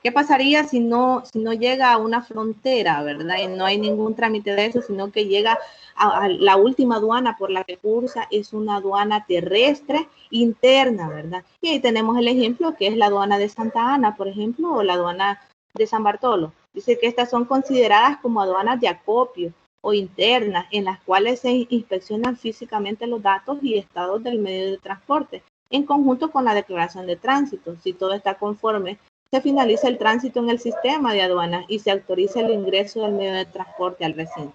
¿qué pasaría si no llega a una frontera, verdad? Y no hay ningún trámite de eso, sino que llega a la última aduana por la que cursa, es una aduana terrestre interna, ¿verdad? Y ahí tenemos el ejemplo que es la aduana de Santa Ana, por ejemplo, o la aduana de San Bartolo. Dice que estas son consideradas como aduanas de acopio o internas, en las cuales se inspeccionan físicamente los datos y estados del medio de transporte, en conjunto con la declaración de tránsito. Si todo está conforme, se finaliza el tránsito en el sistema de aduanas y se autoriza el ingreso del medio de transporte al recinto.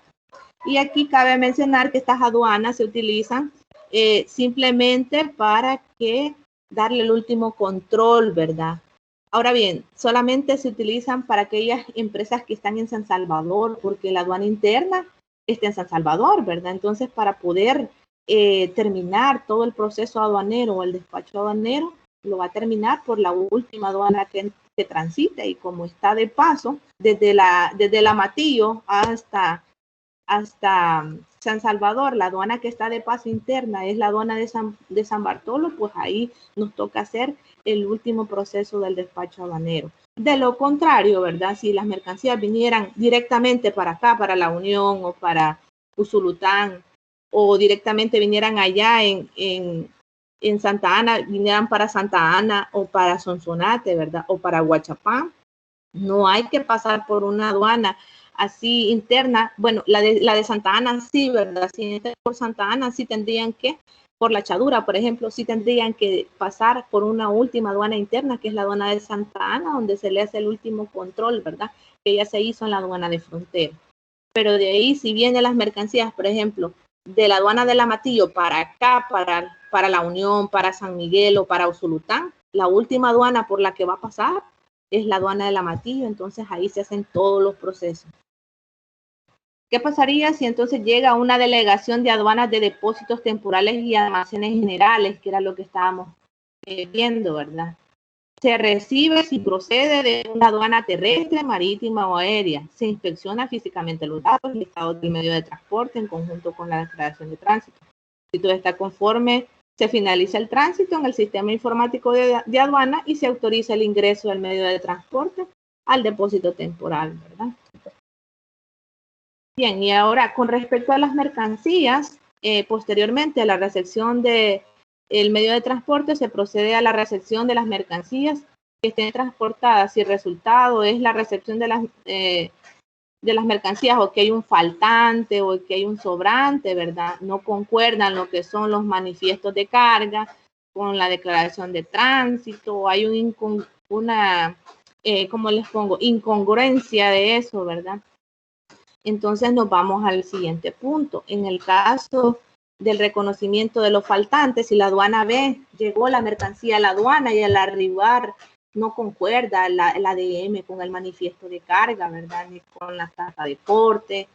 Y aquí cabe mencionar que estas aduanas se utilizan simplemente para que darle el último control, ¿verdad? Ahora bien, solamente se utilizan para aquellas empresas que están en San Salvador, porque la aduana interna está en San Salvador, ¿verdad? Entonces, para poder terminar todo el proceso aduanero o el despacho aduanero, lo va a terminar por la última aduana que transite, y como está de paso, desde la Matillo hasta San Salvador, la aduana que está de paso interna es la aduana de San Bartolo, pues ahí nos toca hacer el último proceso del despacho aduanero. De lo contrario, ¿verdad? Si las mercancías vinieran directamente para acá, para La Unión o para Usulután, o directamente vinieran allá en Santa Ana, vinieran para Santa Ana o para Sonsonate, ¿verdad? O para Huachapán, no hay que pasar por una aduana así interna. Bueno, la de Santa Ana sí, ¿verdad? Si por Santa Ana sí tendrían que, por la Chadura, por ejemplo, sí tendrían que pasar por una última aduana interna, que es la aduana de Santa Ana, donde se le hace el último control, ¿verdad? Que ya se hizo en la aduana de frontera. Pero de ahí, si vienen las mercancías, por ejemplo, de la aduana de La Matillo para acá, para La Unión, para San Miguel o para Usulután, la última aduana por la que va a pasar es la aduana de La Matillo. Entonces ahí se hacen todos los procesos. ¿Qué pasaría si entonces llega una delegación de aduanas de depósitos temporales y almacenes generales, que era lo que estábamos viendo, ¿verdad? Se recibe si procede de una aduana terrestre, marítima o aérea. Se inspecciona físicamente los datos y estados del medio de transporte en conjunto con la declaración de tránsito. Si todo está conforme, se finaliza el tránsito en el sistema informático de aduana y se autoriza el ingreso del medio de transporte al depósito temporal, ¿verdad? Bien, y ahora con respecto a las mercancías, posteriormente a la recepción del medio de transporte, se procede a la recepción de las mercancías que estén transportadas. Si el resultado es la recepción de las mercancías, o que hay un faltante o que hay un sobrante, ¿verdad? No concuerdan lo que son los manifiestos de carga con la declaración de tránsito, o hay ¿cómo les pongo? Incongruencia de eso, ¿verdad? Entonces nos vamos al siguiente punto. En el caso del reconocimiento de los faltantes, si la aduana ve, llegó la mercancía a la aduana y al arribar no concuerda el ADM con el manifiesto de carga, ¿verdad? Ni con la tasa de porte,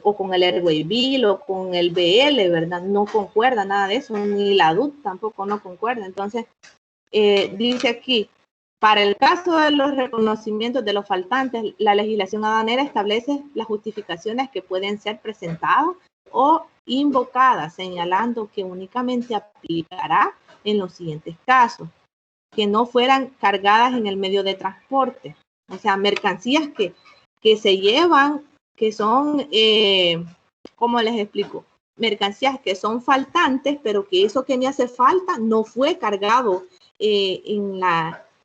o con el Airway Bill o con el BL, ¿verdad? No concuerda nada de eso, ni la DUT tampoco no concuerda. Entonces, dice aquí, para el caso de los reconocimientos de los faltantes, la legislación aduanera establece las justificaciones que pueden ser presentadas o invocadas, señalando que únicamente aplicará en los siguientes casos: que no fueran cargadas en el medio de transporte, o sea, mercancías que se llevan, que son, ¿cómo les explico? Mercancías que son faltantes, pero que eso que me hace falta no fue cargado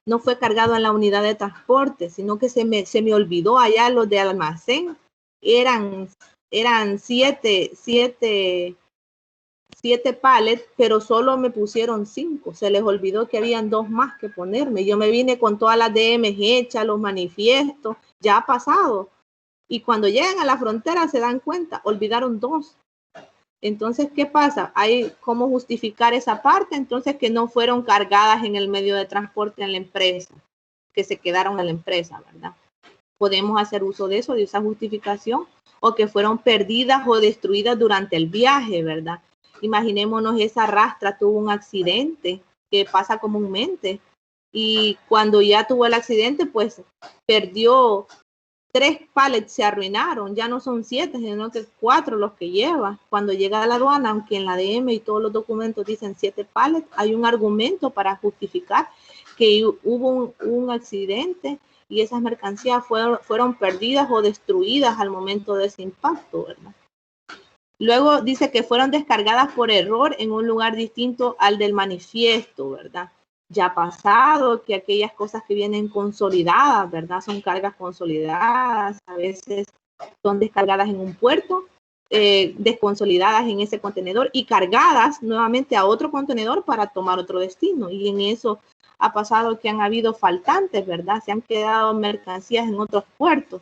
no fue cargado en la unidad de transporte, sino que se me olvidó allá los de almacén. Eran 7 pallets, pero solo me pusieron 5. Se les olvidó que habían 2 más que ponerme. Yo me vine con todas las DMs hechas, los manifiestos, ya ha pasado. Y cuando llegan a la frontera se dan cuenta, olvidaron 2. Entonces, ¿qué pasa? Hay cómo justificar esa parte, entonces que no fueron cargadas en el medio de transporte en la empresa, que se quedaron en la empresa, ¿verdad? Podemos hacer uso de eso, de esa justificación, o que fueron perdidas o destruidas durante el viaje, ¿verdad? Imaginémonos, esa rastra tuvo un accidente, que pasa comúnmente, y cuando ya tuvo el accidente, pues perdió 3 pallets, se arruinaron, ya no son 7, sino que 4 los que lleva. Cuando llega a la aduana, aunque en la DM y todos los documentos dicen 7 pallets, hay un argumento para justificar que hubo un accidente y esas mercancías fueron perdidas o destruidas al momento de ese impacto, ¿verdad? Luego dice que fueron descargadas por error en un lugar distinto al del manifiesto, ¿verdad? Ya ha pasado que aquellas cosas que vienen consolidadas, ¿verdad? Son cargas consolidadas, a veces son descargadas en un puerto, desconsolidadas en ese contenedor y cargadas nuevamente a otro contenedor para tomar otro destino. Y en eso ha pasado que han habido faltantes, ¿verdad? Se han quedado mercancías en otros puertos.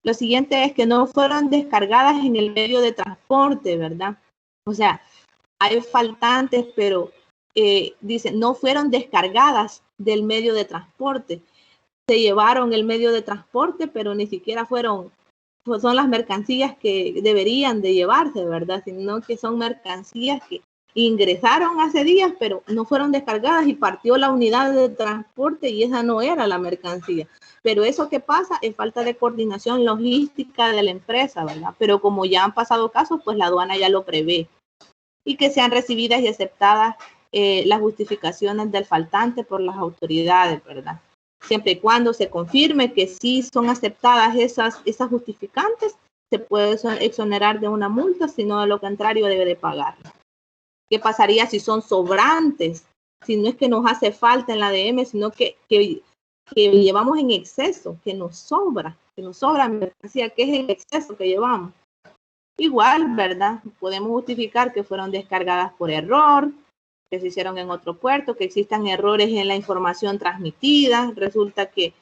Lo siguiente es que no fueron descargadas en el medio de transporte, ¿verdad? O sea, hay faltantes, pero dice, no fueron descargadas del medio de transporte. Se llevaron el medio de transporte, pero ni siquiera son las mercancías que deberían de llevarse, ¿verdad? Sino que son mercancías que ingresaron hace días, pero no fueron descargadas y partió la unidad de transporte y esa no era la mercancía. Pero eso que pasa es falta de coordinación logística de la empresa, ¿verdad? Pero como ya han pasado casos, pues la aduana ya lo prevé. Y que sean recibidas y aceptadas las justificaciones del faltante por las autoridades, ¿verdad? Siempre y cuando se confirme que sí son aceptadas esas justificantes, se puede exonerar de una multa, sino de lo contrario debe de pagar. ¿Qué pasaría si son sobrantes? Si no es que nos hace falta en la DM, sino que llevamos en exceso, que nos sobra mercancía, que es el exceso que llevamos. Igual, ¿verdad? Podemos justificar que fueron descargadas por error, que se hicieron en otro puerto, que existan errores en la información transmitida. Resulta que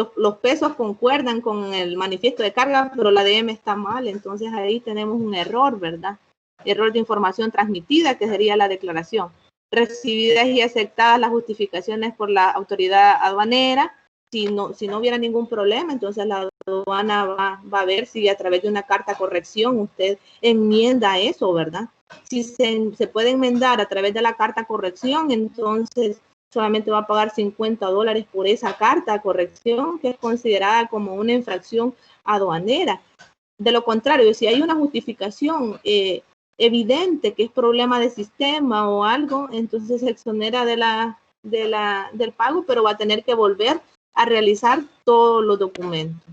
los pesos concuerdan con el manifiesto de carga, pero la DM está mal, entonces ahí tenemos un error, ¿verdad? Error de información transmitida, que sería la declaración. Recibidas y aceptadas las justificaciones por la autoridad aduanera. Si no hubiera ningún problema, entonces la aduana va a ver si a través de una carta corrección usted enmienda eso, ¿verdad? Si se puede enmendar a través de la carta corrección, entonces solamente va a pagar $50 por esa carta corrección, que es considerada como una infracción aduanera. De lo contrario, si hay una justificación evidente que es problema de sistema o algo, entonces se exonera del pago, pero va a tener que volver a realizar todos los documentos.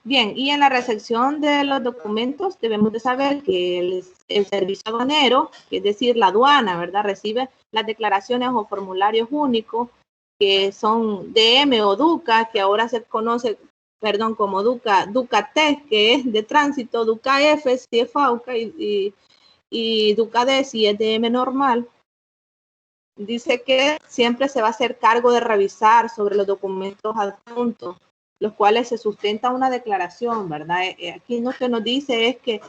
Bien, y en la recepción de los documentos debemos de saber que el servicio aduanero, es decir, la aduana, ¿verdad? Recibe las declaraciones o formularios únicos que son DM o DUCA, que ahora se conoce, como DUCA-T, que es de tránsito, DUCA-F si es FAUCA y DUCA-D si es DM normal. Dice que siempre se va a hacer cargo de revisar sobre los documentos adjuntos los cuales se sustenta una declaración, ¿verdad? Aquí lo que nos dice es que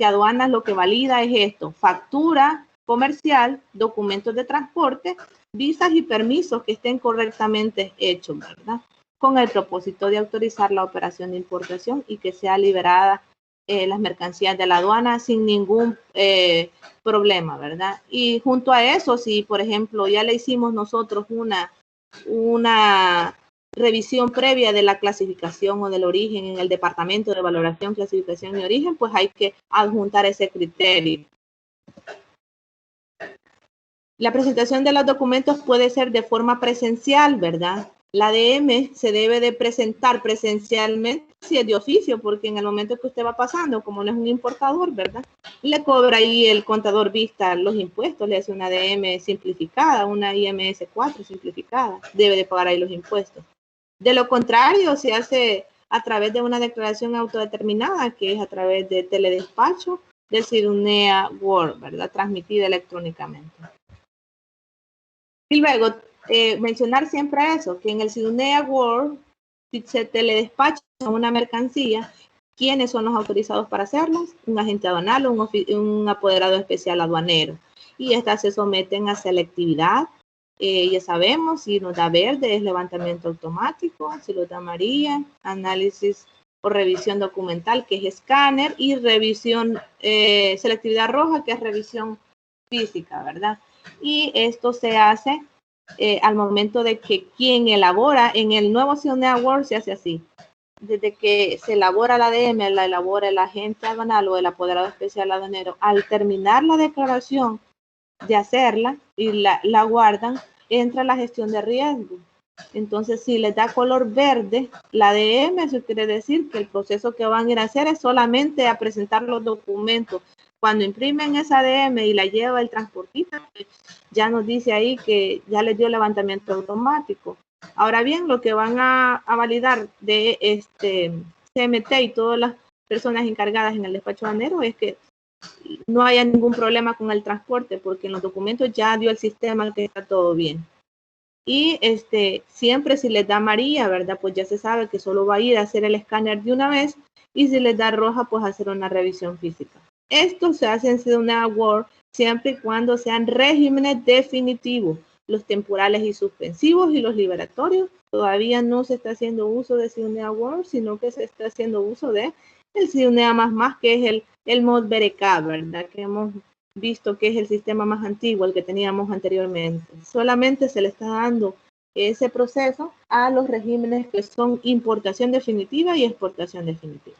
aduanas lo que valida es esto: factura comercial, documentos de transporte, visas y permisos que estén correctamente hechos, ¿verdad? Con el propósito de autorizar la operación de importación y que sea liberada las mercancías de la aduana sin ningún problema, ¿verdad? Y junto a eso, si por ejemplo ya le hicimos nosotros una revisión previa de la clasificación o del origen en el departamento de valoración, clasificación y origen, pues hay que adjuntar ese criterio. La presentación de los documentos puede ser de forma presencial, ¿verdad? La ADM se debe de presentar presencialmente si es de oficio, porque en el momento que usted va pasando, como no es un importador, ¿verdad? Le cobra ahí el contador vista los impuestos, le hace una ADM simplificada, una IMS 4 simplificada, debe de pagar ahí los impuestos. De lo contrario, se hace a través de una declaración autodeterminada, que es a través de teledespacho del SIDUNEA Word, ¿verdad? Transmitida electrónicamente. Y luego, mencionar siempre eso, que en el SIDUNEA Word, si se teledespacha una mercancía, ¿quiénes son los autorizados para hacerlas? Un agente aduanal o un apoderado especial aduanero. Y estas se someten a selectividad. Ya sabemos, si nos da verde es levantamiento automático, si nos da amarilla, análisis o revisión documental, que es escáner, y revisión, selectividad roja, que es revisión física, ¿verdad? Y esto se hace al momento de que quien elabora, en el nuevo SIDUNEA Word se hace así. Desde que se elabora la ADM, la elabora el agente aduanal o el apoderado especial aduanero. Al terminar la declaración de hacerla y la guardan, entra la gestión de riesgo. Entonces, si les da color verde, la ADM, eso quiere decir que el proceso que van a ir a hacer es solamente a presentar los documentos. Cuando imprimen esa ADM y la lleva el transportista, ya nos dice ahí que ya les dio levantamiento automático. Ahora bien, lo que van a validar de CMT y todas las personas encargadas en el despacho aduanero es que no haya ningún problema con el transporte, porque en los documentos ya dio el sistema que está todo bien. Y siempre si les da amarilla, ¿verdad? Pues ya se sabe que solo va a ir a hacer el escáner de una vez, y si les da roja, pues hacer una revisión física. Esto se hace en SIDUNEA Word siempre y cuando sean regímenes definitivos. Los temporales y suspensivos y los liberatorios todavía no se está haciendo uso de SIDUNEA Word, sino que se está haciendo uso de el SIDUNEA++, que es el MOD-BRK, ¿verdad? Que hemos visto que es el sistema más antiguo, el que teníamos anteriormente. Solamente se le está dando ese proceso a los regímenes que son importación definitiva y exportación definitiva.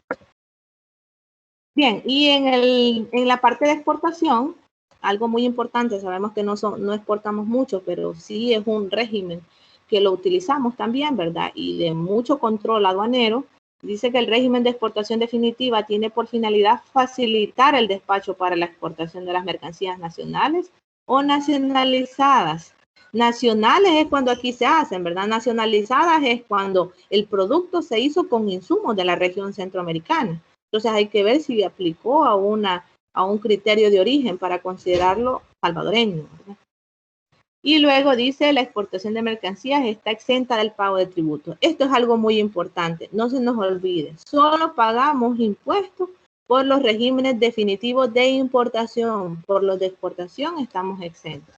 Bien, y en la parte de exportación, algo muy importante, sabemos que no exportamos mucho, pero sí es un régimen que lo utilizamos también, ¿verdad? Y de mucho control aduanero. Dice que el régimen de exportación definitiva tiene por finalidad facilitar el despacho para la exportación de las mercancías nacionales o nacionalizadas. Nacionales es cuando aquí se hacen, ¿verdad? Nacionalizadas es cuando el producto se hizo con insumos de la región centroamericana. Entonces hay que ver si aplicó a un criterio de origen para considerarlo salvadoreño, ¿verdad? Y luego dice, la exportación de mercancías está exenta del pago de tributos. Esto es algo muy importante, no se nos olvide. Solo pagamos impuestos por los regímenes definitivos de importación. Por los de exportación estamos exentos.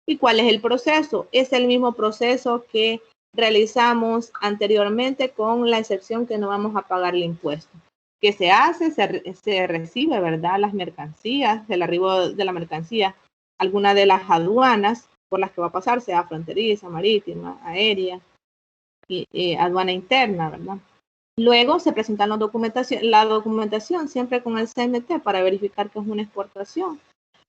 ¿Y cuál es el proceso? Es el mismo proceso que realizamos anteriormente, con la excepción que no vamos a pagar el impuesto. ¿Qué se hace? Se recibe, ¿verdad? Las mercancías, el arribo de la mercancía, alguna de las aduanas por las que va a pasar, sea fronteriza, marítima, aérea y aduana interna, ¿verdad? Luego se presentan la documentación siempre con el CMT para verificar que es una exportación.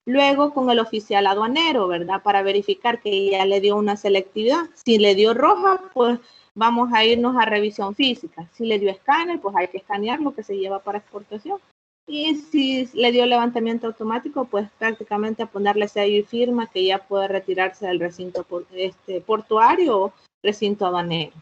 Luego con el oficial aduanero, ¿verdad? Para verificar que ya le dio una selectividad. Si le dio roja, pues vamos a irnos a revisión física. Si le dio escáner, pues hay que escanear lo que se lleva para exportación. Y si le dio levantamiento automático, pues prácticamente a ponerle sello y firma que ya puede retirarse del recinto portuario o recinto aduanero.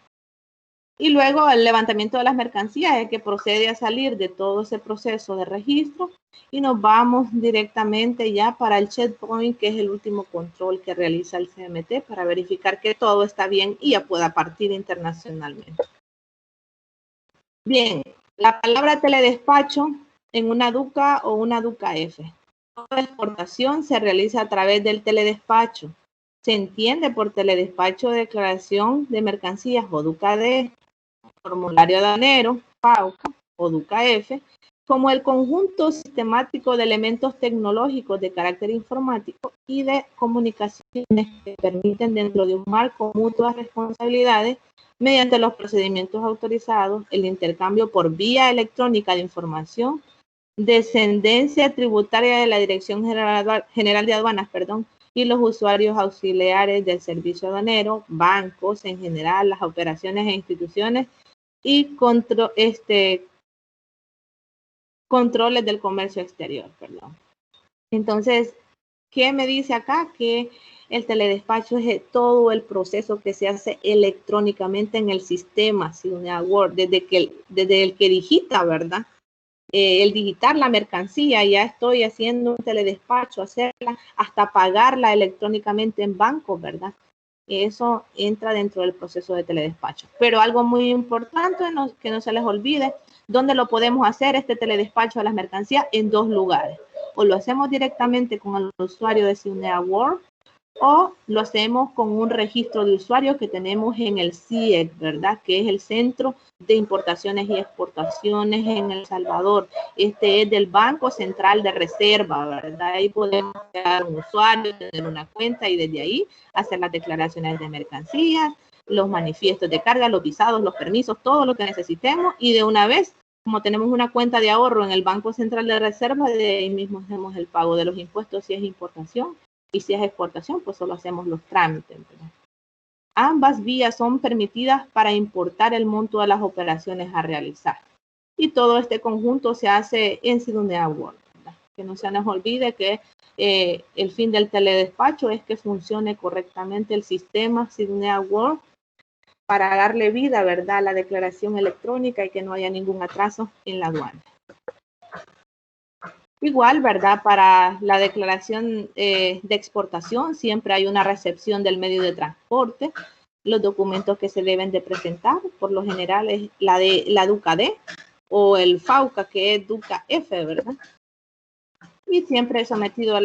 Y luego el levantamiento de las mercancías es que procede a salir de todo ese proceso de registro y nos vamos directamente ya para el checkpoint, que es el último control que realiza el CMT para verificar que todo está bien y ya pueda partir internacionalmente. Bien, la palabra teledespacho en una DUCA o una DUCA F. Toda exportación se realiza a través del teledespacho. Se entiende por teledespacho de declaración de mercancías o DUCA D, formulario aduanero, FAUCA o DUCA F, como el conjunto sistemático de elementos tecnológicos de carácter informático y de comunicaciones que permiten dentro de un marco mutuas responsabilidades mediante los procedimientos autorizados, el intercambio por vía electrónica de información, descendencia tributaria de la Dirección General de Aduanas, y los usuarios auxiliares del servicio aduanero, bancos en general, las operaciones e instituciones y controles del comercio exterior, Entonces, ¿qué me dice acá? Que el teledespacho es todo el proceso que se hace electrónicamente en el sistema Sidonia Word, desde el que digita, ¿verdad? El digitar la mercancía, ya estoy haciendo un teledespacho, hacerla, hasta pagarla electrónicamente en banco, ¿verdad? Eso entra dentro del proceso de teledespacho. Pero algo muy importante, que no se les olvide, ¿dónde lo podemos hacer este teledespacho de las mercancías? En dos lugares. O lo hacemos directamente con el usuario de Sidonia Word, o lo hacemos con un registro de usuarios que tenemos en el CIEC, ¿verdad? Que es el Centro de Importaciones y Exportaciones en El Salvador. Este es del Banco Central de Reserva, ¿verdad? Ahí podemos crear un usuario, tener una cuenta y desde ahí hacer las declaraciones de mercancías, los manifiestos de carga, los visados, los permisos, todo lo que necesitemos, y de una vez, como tenemos una cuenta de ahorro en el Banco Central de Reserva, de ahí mismo hacemos el pago de los impuestos si es importación. Y si es exportación, pues solo hacemos los trámites, ¿verdad? Ambas vías son permitidas para importar el monto de las operaciones a realizar. Y todo este conjunto se hace en Sidonia Word, ¿verdad? Que no se nos olvide que el fin del teledespacho es que funcione correctamente el sistema Sidonia Word para darle vida, ¿verdad?, a la declaración electrónica y que no haya ningún atraso en la aduana. Igual, ¿verdad? Para la declaración de exportación siempre hay una recepción del medio de transporte, los documentos que se deben de presentar, por lo general es la DUCA D o el FAUCA, que es DUCA F, ¿verdad? Y siempre es sometido a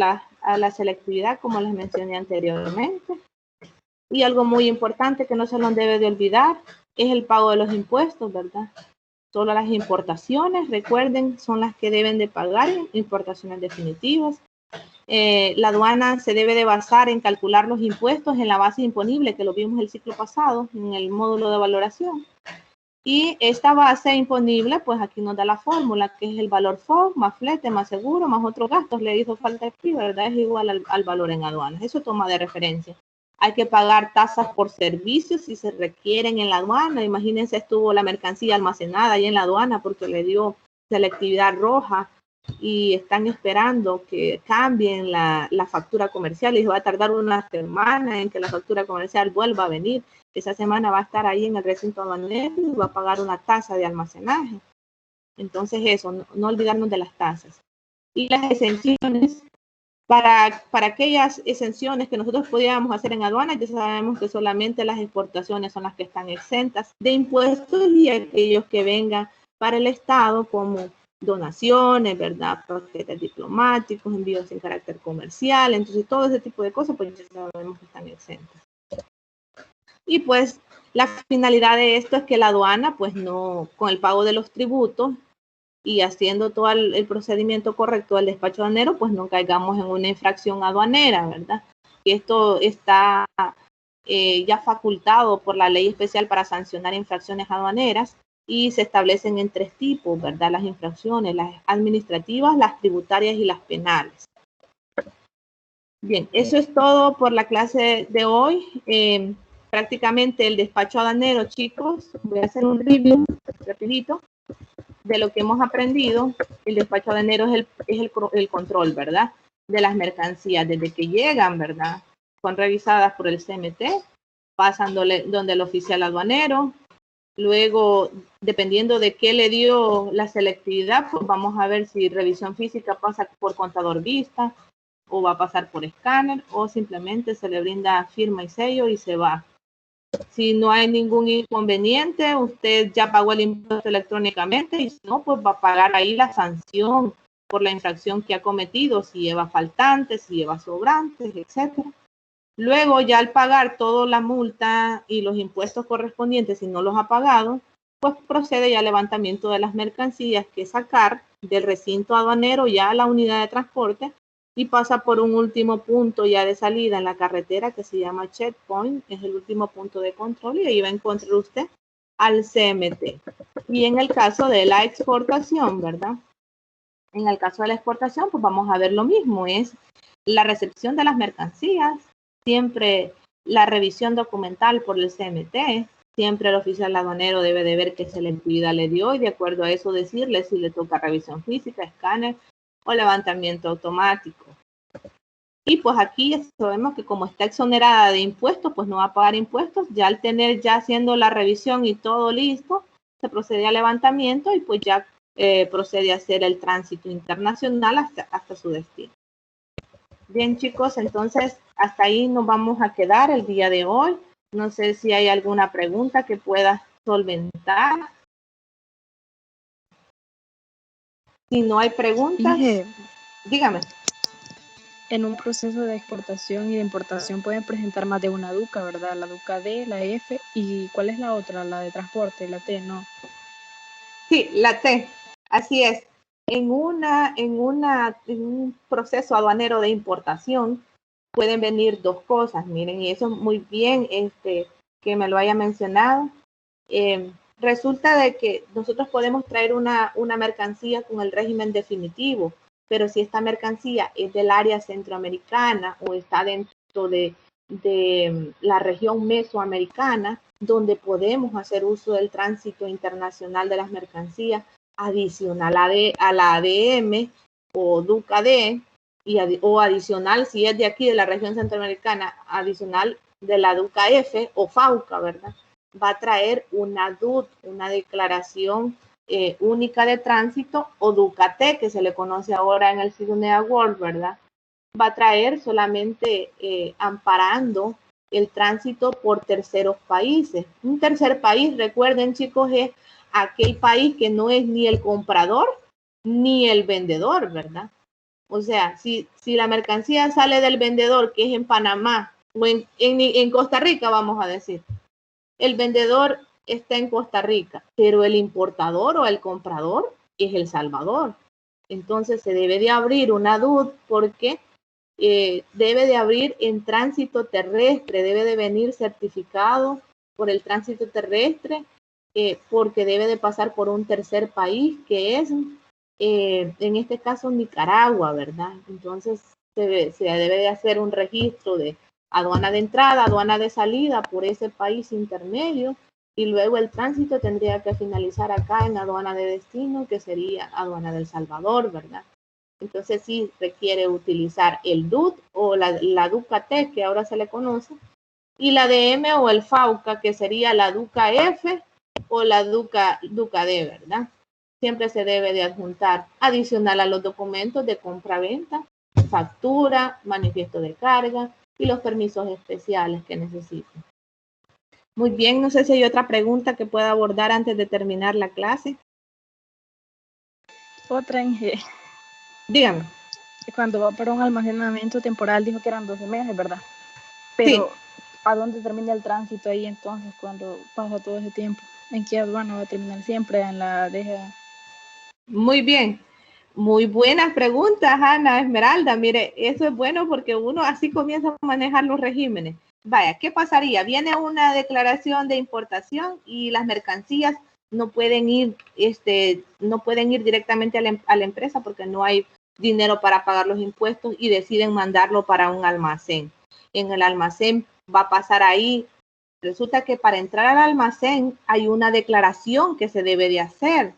la selectividad, como les mencioné anteriormente. Y algo muy importante que no se nos debe de olvidar es el pago de los impuestos, ¿verdad? Solo las importaciones, recuerden, son las que deben de pagar, importaciones definitivas. La aduana se debe de basar en calcular los impuestos en la base imponible, que lo vimos el ciclo pasado, en el módulo de valoración. Y esta base imponible, pues aquí nos da la fórmula, que es el valor FOB, más flete, más seguro, más otros gastos. Le hizo falta aquí, ¿verdad? Es igual al valor en aduanas. Eso toma de referencia. Hay que pagar tasas por servicios si se requieren en la aduana. Imagínense, estuvo la mercancía almacenada ahí en la aduana porque le dio selectividad roja y están esperando que cambien la factura comercial y va a tardar una semana en que la factura comercial vuelva a venir. Esa semana va a estar ahí en el recinto aduanero y va a pagar una tasa de almacenaje. Entonces eso, no olvidarnos de las tasas. Y las exenciones. Para aquellas exenciones que nosotros podíamos hacer en aduanas, ya sabemos que solamente las exportaciones son las que están exentas de impuestos y aquellos que vengan para el Estado como donaciones, ¿verdad? Paquetes diplomáticos, envíos sin carácter comercial, entonces todo ese tipo de cosas pues ya sabemos que están exentas. Y pues la finalidad de esto es que la aduana pues no, con el pago de los tributos y haciendo todo el procedimiento correcto del despacho aduanero, pues no caigamos en una infracción aduanera, ¿verdad? Y esto está ya facultado por la ley especial para sancionar infracciones aduaneras y se establecen en 3 tipos, ¿verdad? Las infracciones, las administrativas, las tributarias y las penales. Bien, eso es todo por la clase de hoy. Prácticamente el despacho aduanero, chicos, voy a hacer un review rapidito de lo que hemos aprendido. El despacho aduanero es el control, ¿verdad? De las mercancías desde que llegan, ¿verdad? Son revisadas por el CMT, pasan donde el oficial aduanero. Luego, dependiendo de qué le dio la selectividad, pues vamos a ver si revisión física pasa por contador vista o va a pasar por escáner o simplemente se le brinda firma y sello y se va. Si no hay ningún inconveniente, usted ya pagó el impuesto electrónicamente y si no, pues va a pagar ahí la sanción por la infracción que ha cometido, si lleva faltantes, si lleva sobrantes, etcétera. Luego, ya al pagar toda la multa y los impuestos correspondientes, si no los ha pagado, pues procede ya al levantamiento de las mercancías que sacar del recinto aduanero ya a la unidad de transporte y pasa por un último punto ya de salida en la carretera que se llama checkpoint, es el último punto de control y ahí va a encontrar usted al CMT. Y en el caso de la exportación, ¿verdad? En el caso de la exportación, pues vamos a ver lo mismo, es la recepción de las mercancías, siempre la revisión documental por el CMT, siempre el oficial aduanero debe de ver qué selectividad le dio y de acuerdo a eso decirle si le toca revisión física, escáner o levantamiento automático. Y pues aquí ya sabemos que como está exonerada de impuestos, pues no va a pagar impuestos. Ya al tener ya haciendo la revisión y todo listo, se procede al levantamiento y pues ya procede a hacer el tránsito internacional hasta su destino. Bien, chicos, entonces hasta ahí nos vamos a quedar el día de hoy. No sé si hay alguna pregunta que pueda solventar. Si no hay preguntas, dígame. En un proceso de exportación y de importación pueden presentar más de una DUCA, ¿verdad? La DUCA D, la F, ¿y cuál es la otra? La de transporte, la T, ¿no? Sí, la T, así es. En un proceso aduanero de importación pueden venir dos cosas, miren, y eso es muy bien que me lo haya mencionado. Resulta de que nosotros podemos traer una mercancía con el régimen definitivo, pero si esta mercancía es del área centroamericana o está dentro de la región mesoamericana, donde podemos hacer uso del tránsito internacional de las mercancías adicional a la ADM o DUCA-D, o adicional, si es de aquí, de la región centroamericana, adicional de la DUCA-F o FAUCA, ¿verdad? Va a traer una DUT, una declaración única de tránsito, o DUCA-T, que se le conoce ahora en el CIDUNEA World, ¿verdad? Va a traer solamente amparando el tránsito por terceros países. Un tercer país, recuerden, chicos, es aquel país que no es ni el comprador ni el vendedor, ¿verdad? O sea, si la mercancía sale del vendedor, que es en Panamá, o en Costa Rica, vamos a decir, el vendedor está en Costa Rica, pero el importador o el comprador es El Salvador. Entonces se debe de abrir una DUT porque debe de abrir en tránsito terrestre, debe de venir certificado por el tránsito terrestre, porque debe de pasar por un tercer país que es, en este caso, Nicaragua, ¿verdad? Entonces se debe de hacer un registro de aduana de entrada, aduana de salida por ese país intermedio y luego el tránsito tendría que finalizar acá en aduana de destino, que sería aduana del Salvador, ¿verdad? Entonces sí requiere utilizar el DUT o la DUCA-T, que ahora se le conoce, y la DM o el FAUCA, que sería la DUCA-F o la DUCA-D, ¿verdad? Siempre se debe de adjuntar adicional a los documentos de compra-venta, factura, manifiesto de carga y los permisos especiales que necesiten. Muy bien, no sé si hay otra pregunta que pueda abordar antes de terminar la clase. Otra, dígame. Cuando va para un almacenamiento temporal, dijo que eran 12 meses, ¿verdad? Pero, sí. ¿A dónde termina el tránsito ahí entonces cuando pasa todo ese tiempo? ¿En qué aduana va a terminar siempre? ¿En la DGA? Muy bien. Muy buenas preguntas, Ana Esmeralda. Mire, eso es bueno porque uno así comienza a manejar los regímenes. Vaya, ¿qué pasaría? Viene una declaración de importación y las mercancías no pueden ir directamente a la empresa porque no hay dinero para pagar los impuestos y deciden mandarlo para un almacén. En el almacén va a pasar ahí. Resulta que para entrar al almacén hay una declaración que se debe de hacer.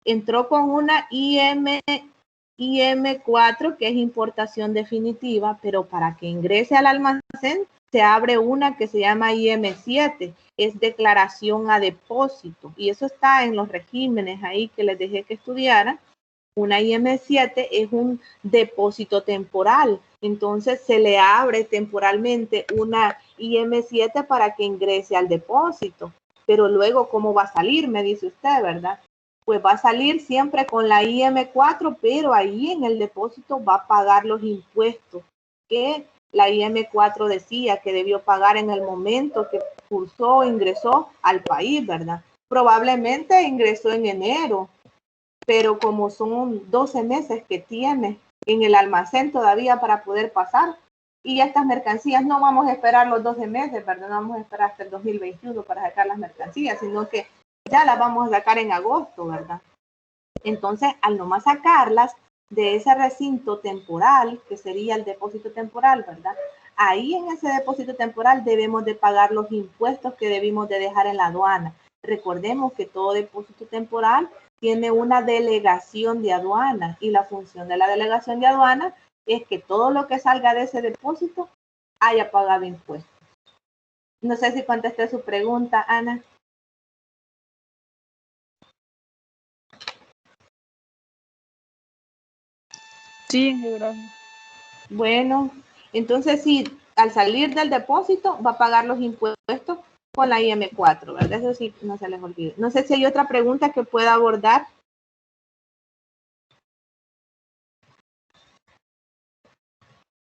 Entró con una IM4, que es importación definitiva, pero para que ingrese al almacén se abre una que se llama IM7, es declaración a depósito, y eso está en los regímenes ahí que les dejé que estudiaran, Una IM7 es un depósito temporal, entonces se le abre temporalmente una IM7 para que ingrese al depósito, pero luego ¿cómo va a salir? Me dice usted, ¿verdad? Pues va a salir siempre con la IM4, pero ahí en el depósito va a pagar los impuestos que la IM4 decía que debió pagar en el momento que cursó o ingresó al país, ¿verdad? Probablemente ingresó en enero, pero como son 12 meses que tiene en el almacén todavía para poder pasar, y estas mercancías no vamos a esperar los 12 meses, ¿verdad? No vamos a esperar hasta el 2021 para sacar las mercancías, sino que ya las vamos a sacar en agosto, ¿verdad? Entonces, al nomás sacarlas de ese recinto temporal, que sería el depósito temporal, ¿verdad? Ahí en ese depósito temporal debemos de pagar los impuestos que debimos de dejar en la aduana. Recordemos que todo depósito temporal tiene una delegación de aduana y la función de la delegación de aduana es que todo lo que salga de ese depósito haya pagado impuestos. No sé si contesté su pregunta, Ana. Sí, gracias. Bueno, entonces sí, al salir del depósito va a pagar los impuestos con la IM4, ¿verdad? Eso sí, no se les olvide. No sé si hay otra pregunta que pueda abordar